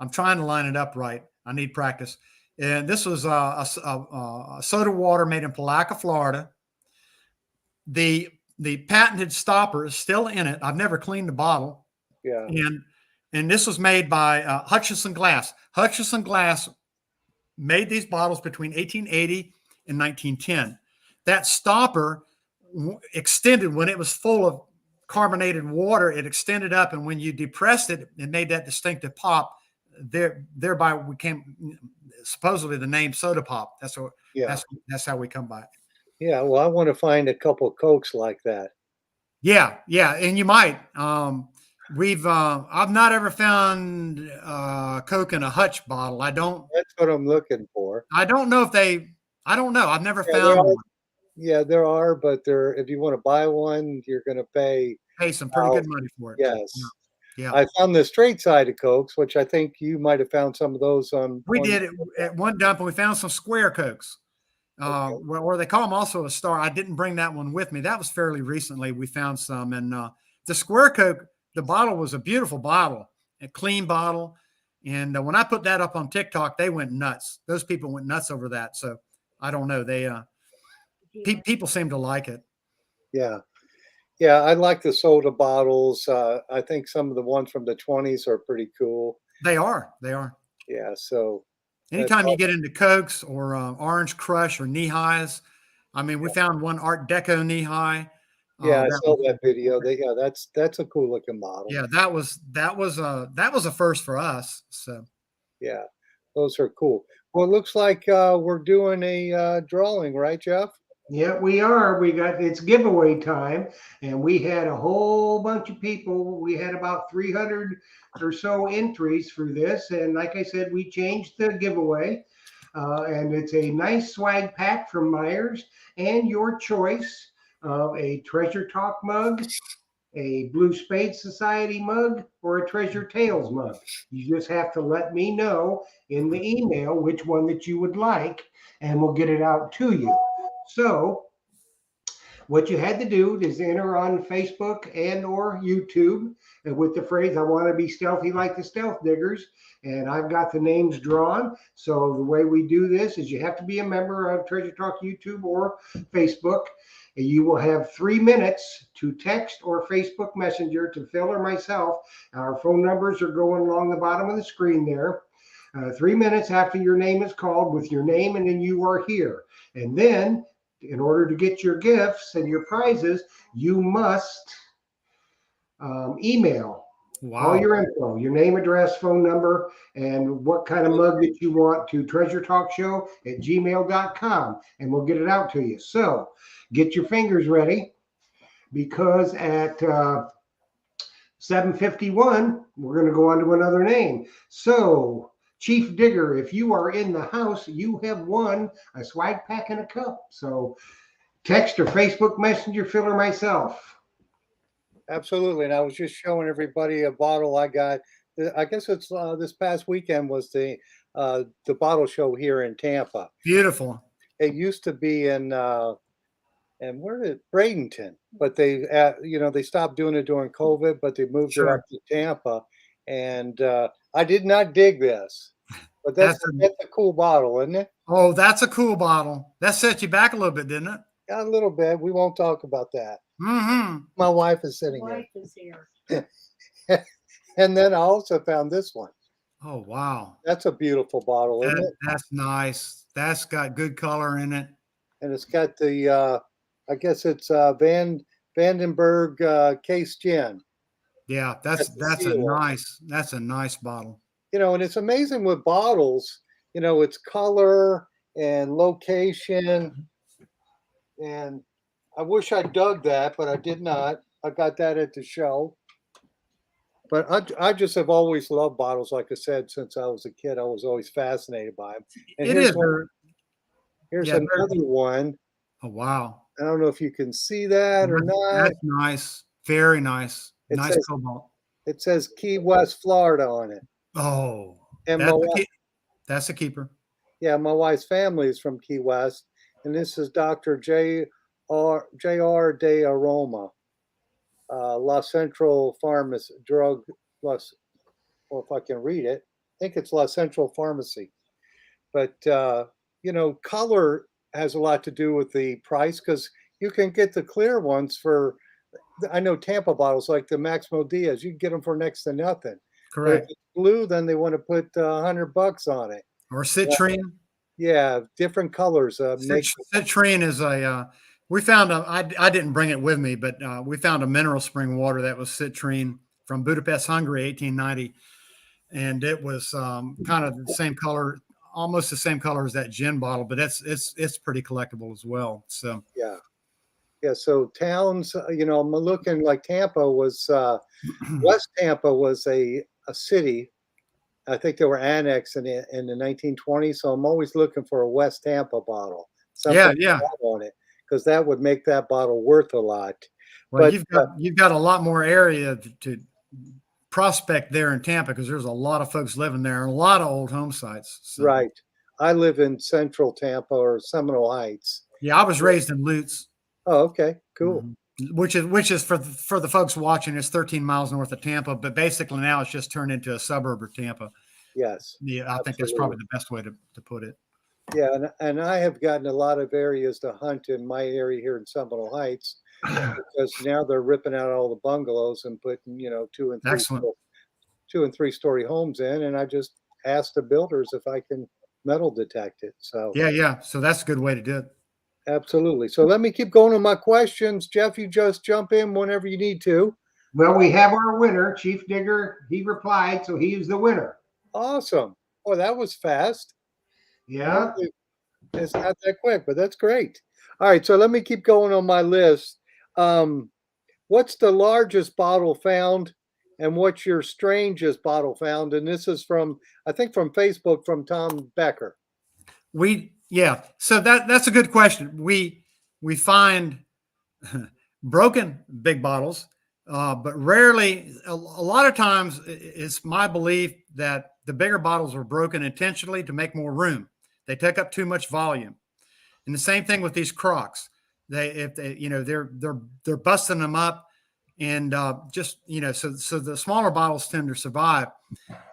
I'm trying to line it up right. I need practice. And this was a soda water made in Palaca, Florida. The patented stopper is still in it. I've never cleaned the bottle. Yeah. And this was made by Hutchison Glass. Hutchison Glass made these bottles between 1880 and 1910. That stopper extended when it was full of carbonated water. It extended up, and when you depressed it, it made that distinctive pop. Thereby, we came supposedly the name soda pop. That's what. Yeah. That's how we come by it. Yeah. Well, I want to find a couple of Cokes like that. Yeah, yeah, and you might. I've not ever found Coke in a Hutch bottle. That's what I'm looking for. I don't know if they. I don't know. I've never Yeah, found one. Yeah, there are, but if you want to buy one, you're going to pay Some pretty good money for it. Yes. Yeah. I found the straight sided Cokes, which I think you might have found some of those on. We did it at one dump, and we found some square Cokes. Or they call them also a star. I didn't bring that one with me. That was fairly recently. We found some, and the square Coke, the bottle was a beautiful bottle, a clean bottle. And when I put that up on TikTok, they went nuts. Those people went nuts over that. So I don't know. They people seem to like it. Yeah. Yeah, I like the soda bottles. I think some of the ones from the 20s are pretty cool. They are. They are. Yeah. So anytime you get into Cokes or Orange Crush or knee highs, I mean, we found one Art Deco knee high. Yeah, I saw that video. That's a cool looking bottle. Yeah, that was a first for us. So yeah, those are cool. Well, it looks like we're doing a drawing, right, Jeff? Yeah, we are. It's giveaway time, and we had a whole bunch of people. We had about 300 or so entries for this, and like I said, we changed the giveaway, and it's a nice swag pack from Myers, and your choice of a Treasure Talk mug, a Blue Spade Society mug, or a Treasure Tales mug. You just have to let me know in the email which one that you would like, and we'll get it out to you. So what you had to do is enter on Facebook and or YouTube with the phrase, I want to be stealthy like the Stealth Diggers. And I've got the names drawn. So the way we do this is you have to be a member of Treasure Talk YouTube or Facebook. And you will have 3 minutes to text or Facebook Messenger to Phil or myself. Our phone numbers are going along the bottom of the screen there. 3 minutes after your name is called with your name, and then you are here. And then in order to get your gifts and your prizes, you must email all your info, your name, address, phone number, and what kind of mug that you want to treasuretalkshow@gmail.com, and we'll get it out to you. So get your fingers ready, because at 7:51, we're going to go on to another name. So Chief Digger, if you are in the house, you have won a swag pack and a cup. So text or Facebook Messenger, Phil or myself. Absolutely. And I was just showing everybody a bottle I got. I guess it's this past weekend was the bottle show here in Tampa. Beautiful. It used to be in Bradenton, but they they stopped doing it during COVID, but they moved it up to Tampa. And I did not dig this, but that's a cool bottle, isn't it? Oh, that's a cool bottle. That set you back a little bit, didn't it? Yeah, a little bit. We won't talk about that. Mm-hmm. My wife is sitting here. And then I also found this one. Oh, wow. That's a beautiful bottle, isn't it? That's nice. That's got good color in it. And it's got the, I guess it's Vandenberg Case Gin. Yeah, that's a nice bottle. And it's amazing with bottles, it's color and location. And I wish I dug that, but I did not. I got that at the show. But I just have always loved bottles. Like I said, since I was a kid, I was always fascinated by them. And here's another one. Oh, wow. I don't know if you can see that or not. That's nice. Very nice. Nice cobalt. It says Key West, Florida on it. Oh, and that's a keeper. Yeah, my wife's family is from Key West. And this is Dr. J.R. de Aroma, La Central Pharmacy, or if I can read it, I think it's La Central Pharmacy. But, color has a lot to do with the price, because you can get the clear ones for, I know Tampa bottles like the Maximo Diaz, you can get them for next to nothing. Correct. But if it's blue, then they want to put $100 on it. Or citrine. Yeah, different colors. Citrine is We found I didn't bring it with me, but we found a mineral spring water that was citrine from Budapest, Hungary, 1890. And it was kind of the same color, almost the same color as that gin bottle, but it's pretty collectible as well. So Yeah. Yeah. So towns, I'm looking like Tampa was, West Tampa was a city. I think they were annexed in the 1920s. So I'm always looking for a West Tampa bottle, yeah, something yeah. on it, because that would make that bottle worth a lot. Well, But you've got a lot more area to prospect there in Tampa because there's a lot of folks living there and a lot of old home sites. So right, I live in central Tampa or Seminole Heights. yeah, I was raised in Lutz. Oh, okay, cool. Mhm. Which is for the folks watching, it's 13 miles north of Tampa, but basically now it's just turned into a suburb of Tampa. Yes, Yeah, I think that's probably the best way to put it. yeah, and I have gotten a lot of areas to hunt in my area here in Seminole Heights because now they're ripping out all the bungalows and putting, Excellent. 2 and 3 story homes in, and I just asked the builders if I can metal detect it. So Yeah, yeah. So that's a good way to do it. absolutely. So let me keep going with my questions. Jeff, you just jump in whenever you need to. Well, we have our winner, Chief Digger. He replied, so he is the winner. Awesome. Oh, that was fast. Yeah. It's not that quick, but that's great. All right, so let me keep going on my list. What's the largest bottle found, and what's your strangest bottle found? And this is I think from Facebook, from Tom Becker. Yeah. So that's a good question. We find broken big bottles, but rarely. A lot of times, it's my belief that the bigger bottles are broken intentionally to make more room. They take up too much volume. And the same thing with these Crocs. They're busting them up, and so the smaller bottles tend to survive.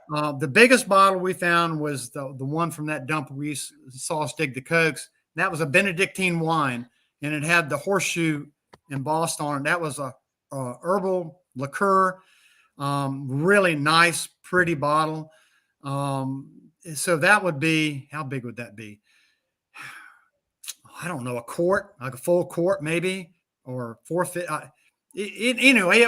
The biggest bottle we found was the one from that dump we saw us dig the Cokes. That was a Benedictine wine, and it had the horseshoe embossed on it. That was a herbal liqueur, really nice, pretty bottle. So that would be, how big would that be? I don't know, a quart, like a full quart maybe, or 4 feet. Anyway,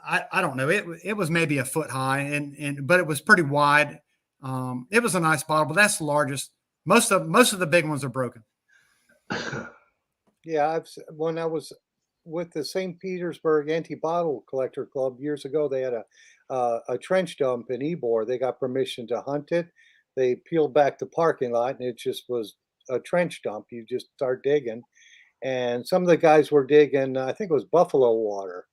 I don't know. It was maybe a foot high, but it was pretty wide. It was a nice bottle, but that's the largest. Most of the big ones are broken. Yeah, when I was with the St. Petersburg Anti-Bottle Collector Club years ago, they had a trench dump in Ybor. They got permission to hunt it. They peeled back the parking lot, and it just was a trench dump. You just start digging, and some of the guys were digging. I think it was buffalo water,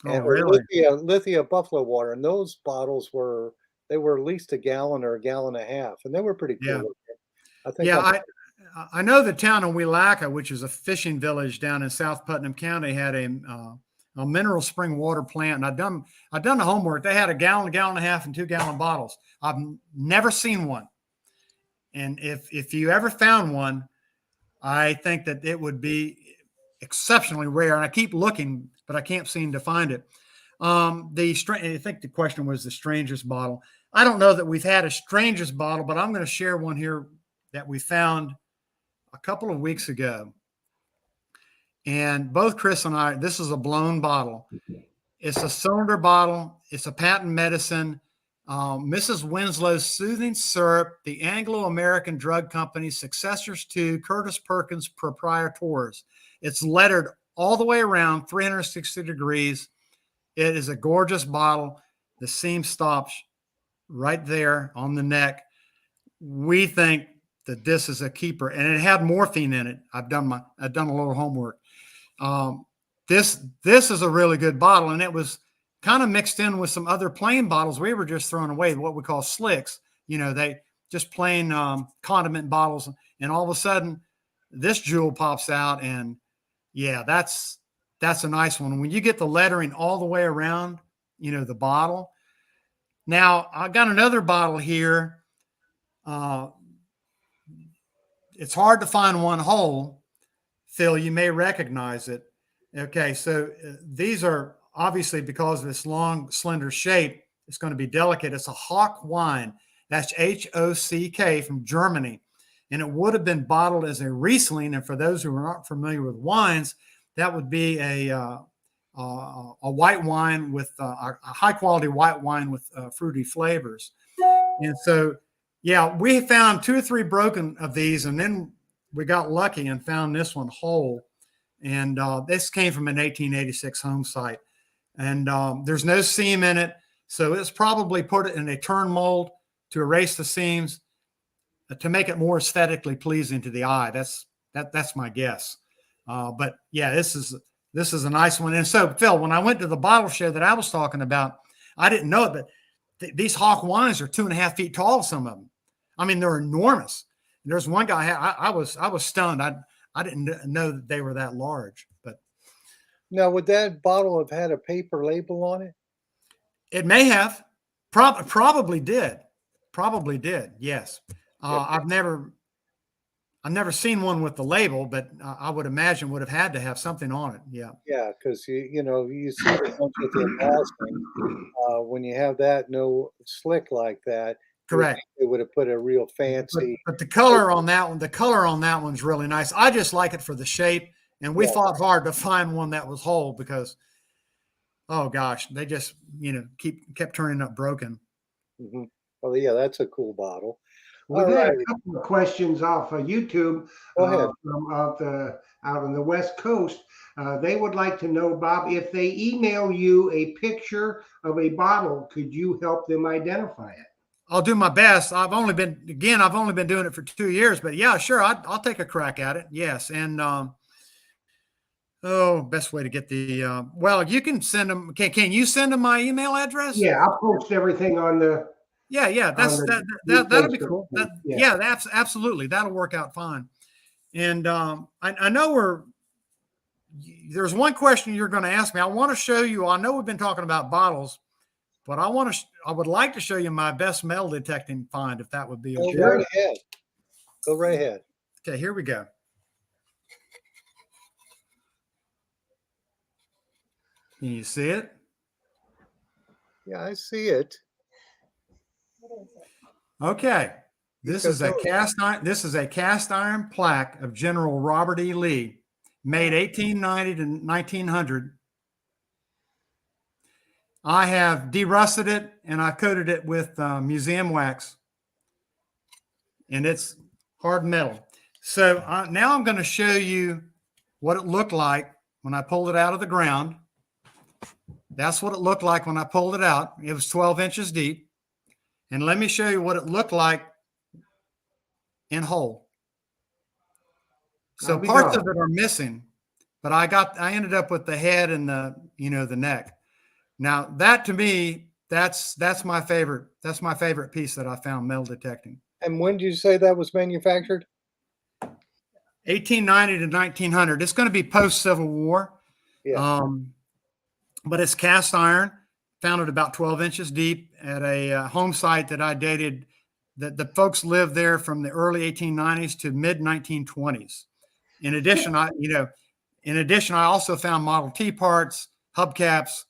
Oh, or really? lithia buffalo water, and those bottles were at least a gallon or a gallon and a half, and they were pretty cool. Yeah. I think. Yeah, I know the town of Welaka, which is a fishing village down in South Putnam County, had a mineral spring water plant, and I've done the homework. They had a gallon and a half, and 2-gallon bottles. I've never seen one, and if you ever found one, I think that it would be exceptionally rare. And I keep looking, but I can't seem to find it. I think the question was the strangest bottle. I don't know that we've had a strangest bottle, but I'm going to share one here that we found a couple of weeks ago. And both Chris and I, this is a blown bottle. It's a cylinder bottle. It's a patent medicine. Mrs. Winslow's Soothing Syrup, the Anglo-American Drug Company, successors to Curtis Perkins Proprietors. It's lettered all the way around, 360 degrees. It is a gorgeous bottle. The seam stops right there on the neck. We think that this is a keeper, and it had morphine in it. I've done a little homework. This is a really good bottle, and it was kind of mixed in with some other plain bottles we were just throwing away, what we call slicks. They just plain condiment bottles, and all of a sudden this jewel pops out, and yeah, that's a nice one. When you get the lettering all the way around, the bottle. Now I got another bottle here. It's hard to find one whole. Phil, you may recognize it. Okay, so these are obviously, because of its long, slender shape, it's going to be delicate. It's a Hock wine. That's Hock from Germany. and it would have been bottled as a Riesling. And for those who are not familiar with wines, that would be a white wine with a high quality white wine with fruity flavors. And so, yeah, we found 2 or 3 broken of these, and then we got lucky and found this one whole. And this came from an 1886 home site, and there's no seam in it, so it's probably put it in a turn mold to erase the seams to make it more aesthetically pleasing to the eye. That's my guess. But yeah, this is a nice one. And so, Phil, when I went to the bottle show that I was talking about, I didn't know it, but these Hawk wines are 2.5 feet tall. Some of them, I mean, they're enormous. There's one guy, I was stunned. I didn't know that they were that large. But now, would that bottle have had a paper label on it? it may have. Probably did. Probably did. Yes. I've never seen one with the label, but I would imagine would have had to have something on it. Yeah. Yeah, because you see the ones with the embossing. When you have that no slick like that, Correct. It would have put a real fancy. But the color on that one's really nice. I just like it for the shape, and we fought hard to find one that was whole because, oh gosh, they just kept turning up broken. Mm-hmm. Oh yeah, that's a cool bottle. We've had a couple of questions off of YouTube from out on the West Coast. They would like to know, Bob, if they email you a picture of a bottle, could you help them identify it? I'll do my best. I've only been doing it for 2 years, but yeah, sure. I'll take a crack at it. Yes. And, best way to get the, well, you can send them. Can you send them my email address? Yeah. I'll post everything on the, yeah. That'll be cool. Absolutely. That'll work out fine. And, I know there's one question you're going to ask me. I want to show you, I know we've been talking about bottles, but I would like to show you my best metal detecting find, if that would be okay. Go right ahead. Go right ahead. Okay, here we go. Can you see it? Yeah, I see it. Okay. This is a cast iron plaque of General Robert E. Lee, made 1890 to 1900. I have derusted it and I coated it with museum wax, and it's hard metal. So now I'm going to show you what it looked like when I pulled it out of the ground. That's what it looked like when I pulled it out. It was 12 inches deep. And let me show you what it looked like in whole. So parts of it are missing, but I ended up with the head and the neck. Now that, to me, that's my favorite. That's my favorite piece that I found metal detecting. And when did you say that was manufactured? 1890 to 1900. It's going to be post Civil War. Yeah. But it's cast iron, found at about 12 inches deep at a home site that I dated. That the folks lived there from the early 1890s to mid 1920s. In addition, I also found Model T parts, hubcaps,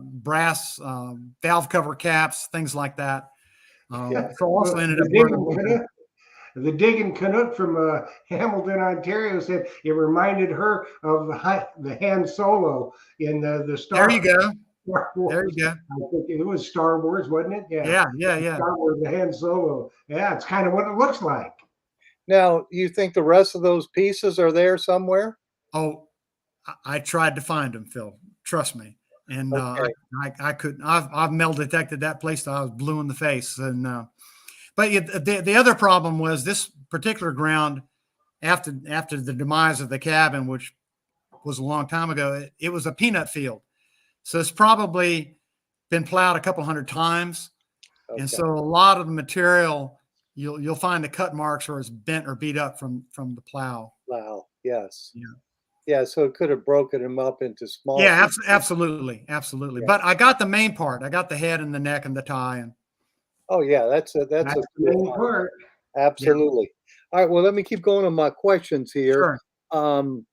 brass valve cover caps, things like that. So also ended up the Digging Canuck from Hamilton, Ontario said it reminded her of the Han Solo in the Star. There you go. Star Wars. There you go. I think it was Star Wars, wasn't it? Yeah. Star Wars, the Han Solo. Yeah, it's kind of what it looks like. Now, you think the rest of those pieces are there somewhere? Oh, I tried to find them, Phil. Trust me. And I couldn't. I've metal detected that place till I was blue in the face. And but the other problem was this particular ground, after the demise of the cabin, which was a long time ago, it was a peanut field. So it's probably been plowed a couple hundred times. Okay. And so a lot of the material, you'll find the cut marks or it's bent or beat up from the plow. Wow. Yes. Yeah. Yeah. So it could have broken them up into small. Yeah, absolutely. Yeah. But I got the main part. I got the head and the neck and the tie. And oh yeah, that's a main part. Absolutely. Yeah. All right. Well, let me keep going on my questions here. Sure.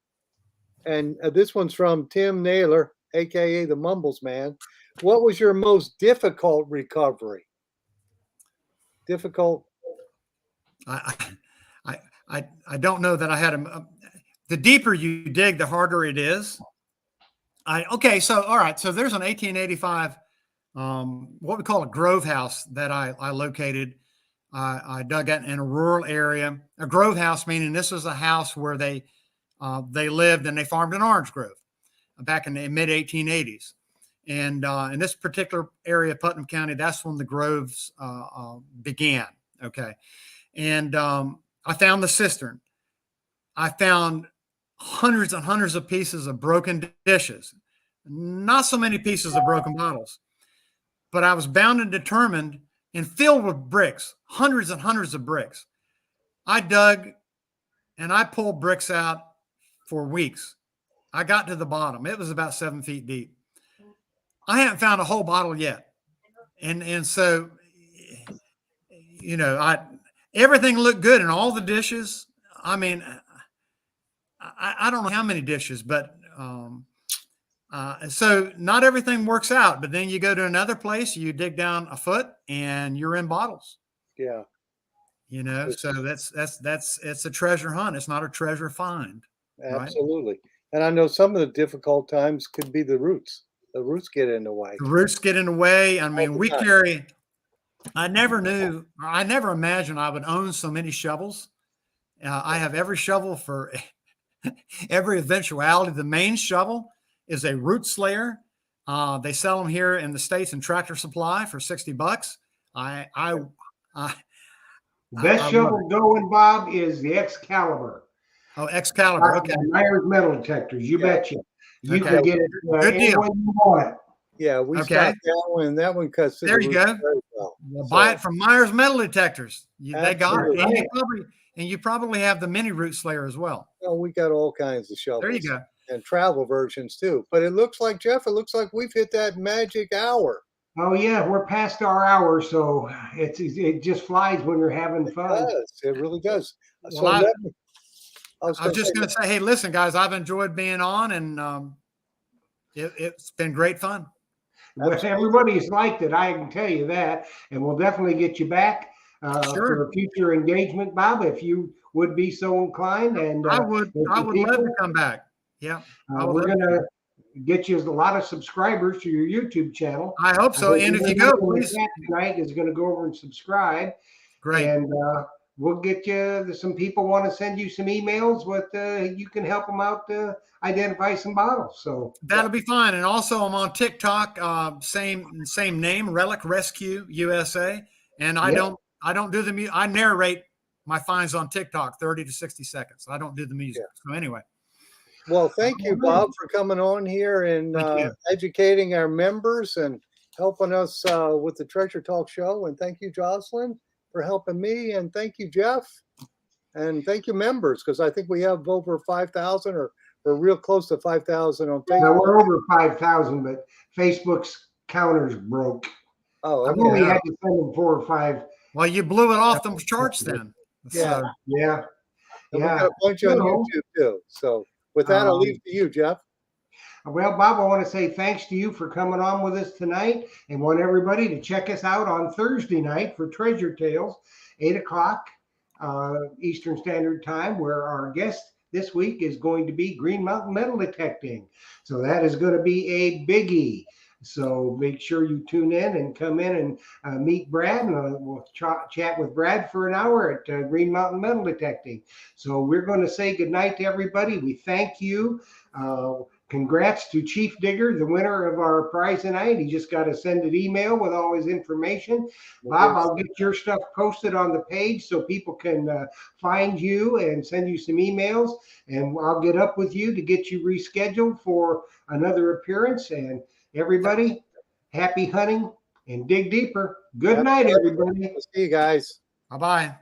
And this one's from Tim Naylor, aka the Mumbles Man. What was your most difficult recovery? Difficult. I don't know that I had the deeper you dig, the harder it is. Okay. So, all right. So there's an 1885, what we call a grove house that I located. I dug it in a rural area. A grove house, meaning this was a house where they lived and they farmed an orange grove back in the mid 1880s. And in this particular area of Putnam County, that's when the groves began. Okay. And I found the cistern. I found hundreds and hundreds of pieces of broken dishes, not so many pieces of broken bottles, but I was bound and determined and filled with bricks, hundreds and hundreds of bricks. I dug and I pulled bricks out for weeks. I got to the bottom. It was about 7 feet deep. I haven't found a whole bottle yet. And so, you know, everything looked good in all the dishes. I mean, I don't know how many dishes, but so not everything works out. But then you go to another place, you dig down a foot, and you're in bottles. Yeah. You know, so it's a treasure hunt. It's not a treasure find. Absolutely. Right? And I know some of the difficult times could be the roots. The roots get in the way. The roots get in the way. I mean, we carry. I never imagined I would own so many shovels. I have every shovel for every eventuality. The main shovel is a root slayer. They sell them here in the States in Tractor Supply for $60. Best shovel going, Bob, is the Excalibur. Oh, Excalibur. Okay. Myers metal detectors. You betcha. You Okay. can get it Good any deal. way you want it. Yeah, we stopped that one. That one cuts. There you go. Well, buy it from Myers Metal Detectors. They got it. And you probably have the mini root slayer as well. Oh, we got all kinds of shovels. There you go. And travel versions too. But it looks like, Jeff, it looks like we've hit that magic hour. Oh yeah, we're past our hour, so it just flies when you're having fun. It does. It really does. Well, I was just going to say, hey, listen, guys, I've enjoyed being on, and it's been great fun. Well, everybody's liked it, I can tell you that, and we'll definitely get you back for a future engagement, Bob, if you would be so inclined. And I would love to come back. Yeah, we're going to get you a lot of subscribers to your YouTube channel. I hope so. And if you go, please. Tonight is going to go over and subscribe. Great. And we'll get you. Some people want to send you some emails with you can help them out to identify some bottles. So that'll be fine. And also, I'm on TikTok. Same name, Relic Rescue USA. And I don't do the music. I narrate my finds on TikTok, 30 to 60 seconds. I don't do the music. So anyway. Well, thank you, Bob, for coming on here and educating our members and helping us with the Treasure Talk show. And thank you, Jocelyn, for helping me. And thank you, Jeff. And thank you, members, because I think we have over 5,000 or we're real close to 5,000 on Facebook. No, we're over 5,000, but Facebook's counters broke. Oh, okay. I only had to send them 4 or 5. Well, you blew it off them charts then. Yeah. Yeah. And we got a bunch on YouTube too. So with that, I'll leave to you, Jeff. Well, Bob, I want to say thanks to you for coming on with us tonight and want everybody to check us out on Thursday night for Treasure Tales, 8 o'clock Eastern Standard Time, where our guest this week is going to be Green Mountain Metal Detecting. So that is going to be a biggie. So make sure you tune in and come in and meet Brad, and we'll chat with Brad for an hour at Green Mountain Metal Detecting. So we're going to say goodnight to everybody. We thank you. Congrats to Chief Digger, the winner of our prize tonight. He just got to send an email with all his information. Bob, I'll get your stuff posted on the page so people can find you and send you some emails. And I'll get up with you to get you rescheduled for another appearance. And everybody, happy hunting and dig deeper. Good night, everybody. See you guys. Bye-bye.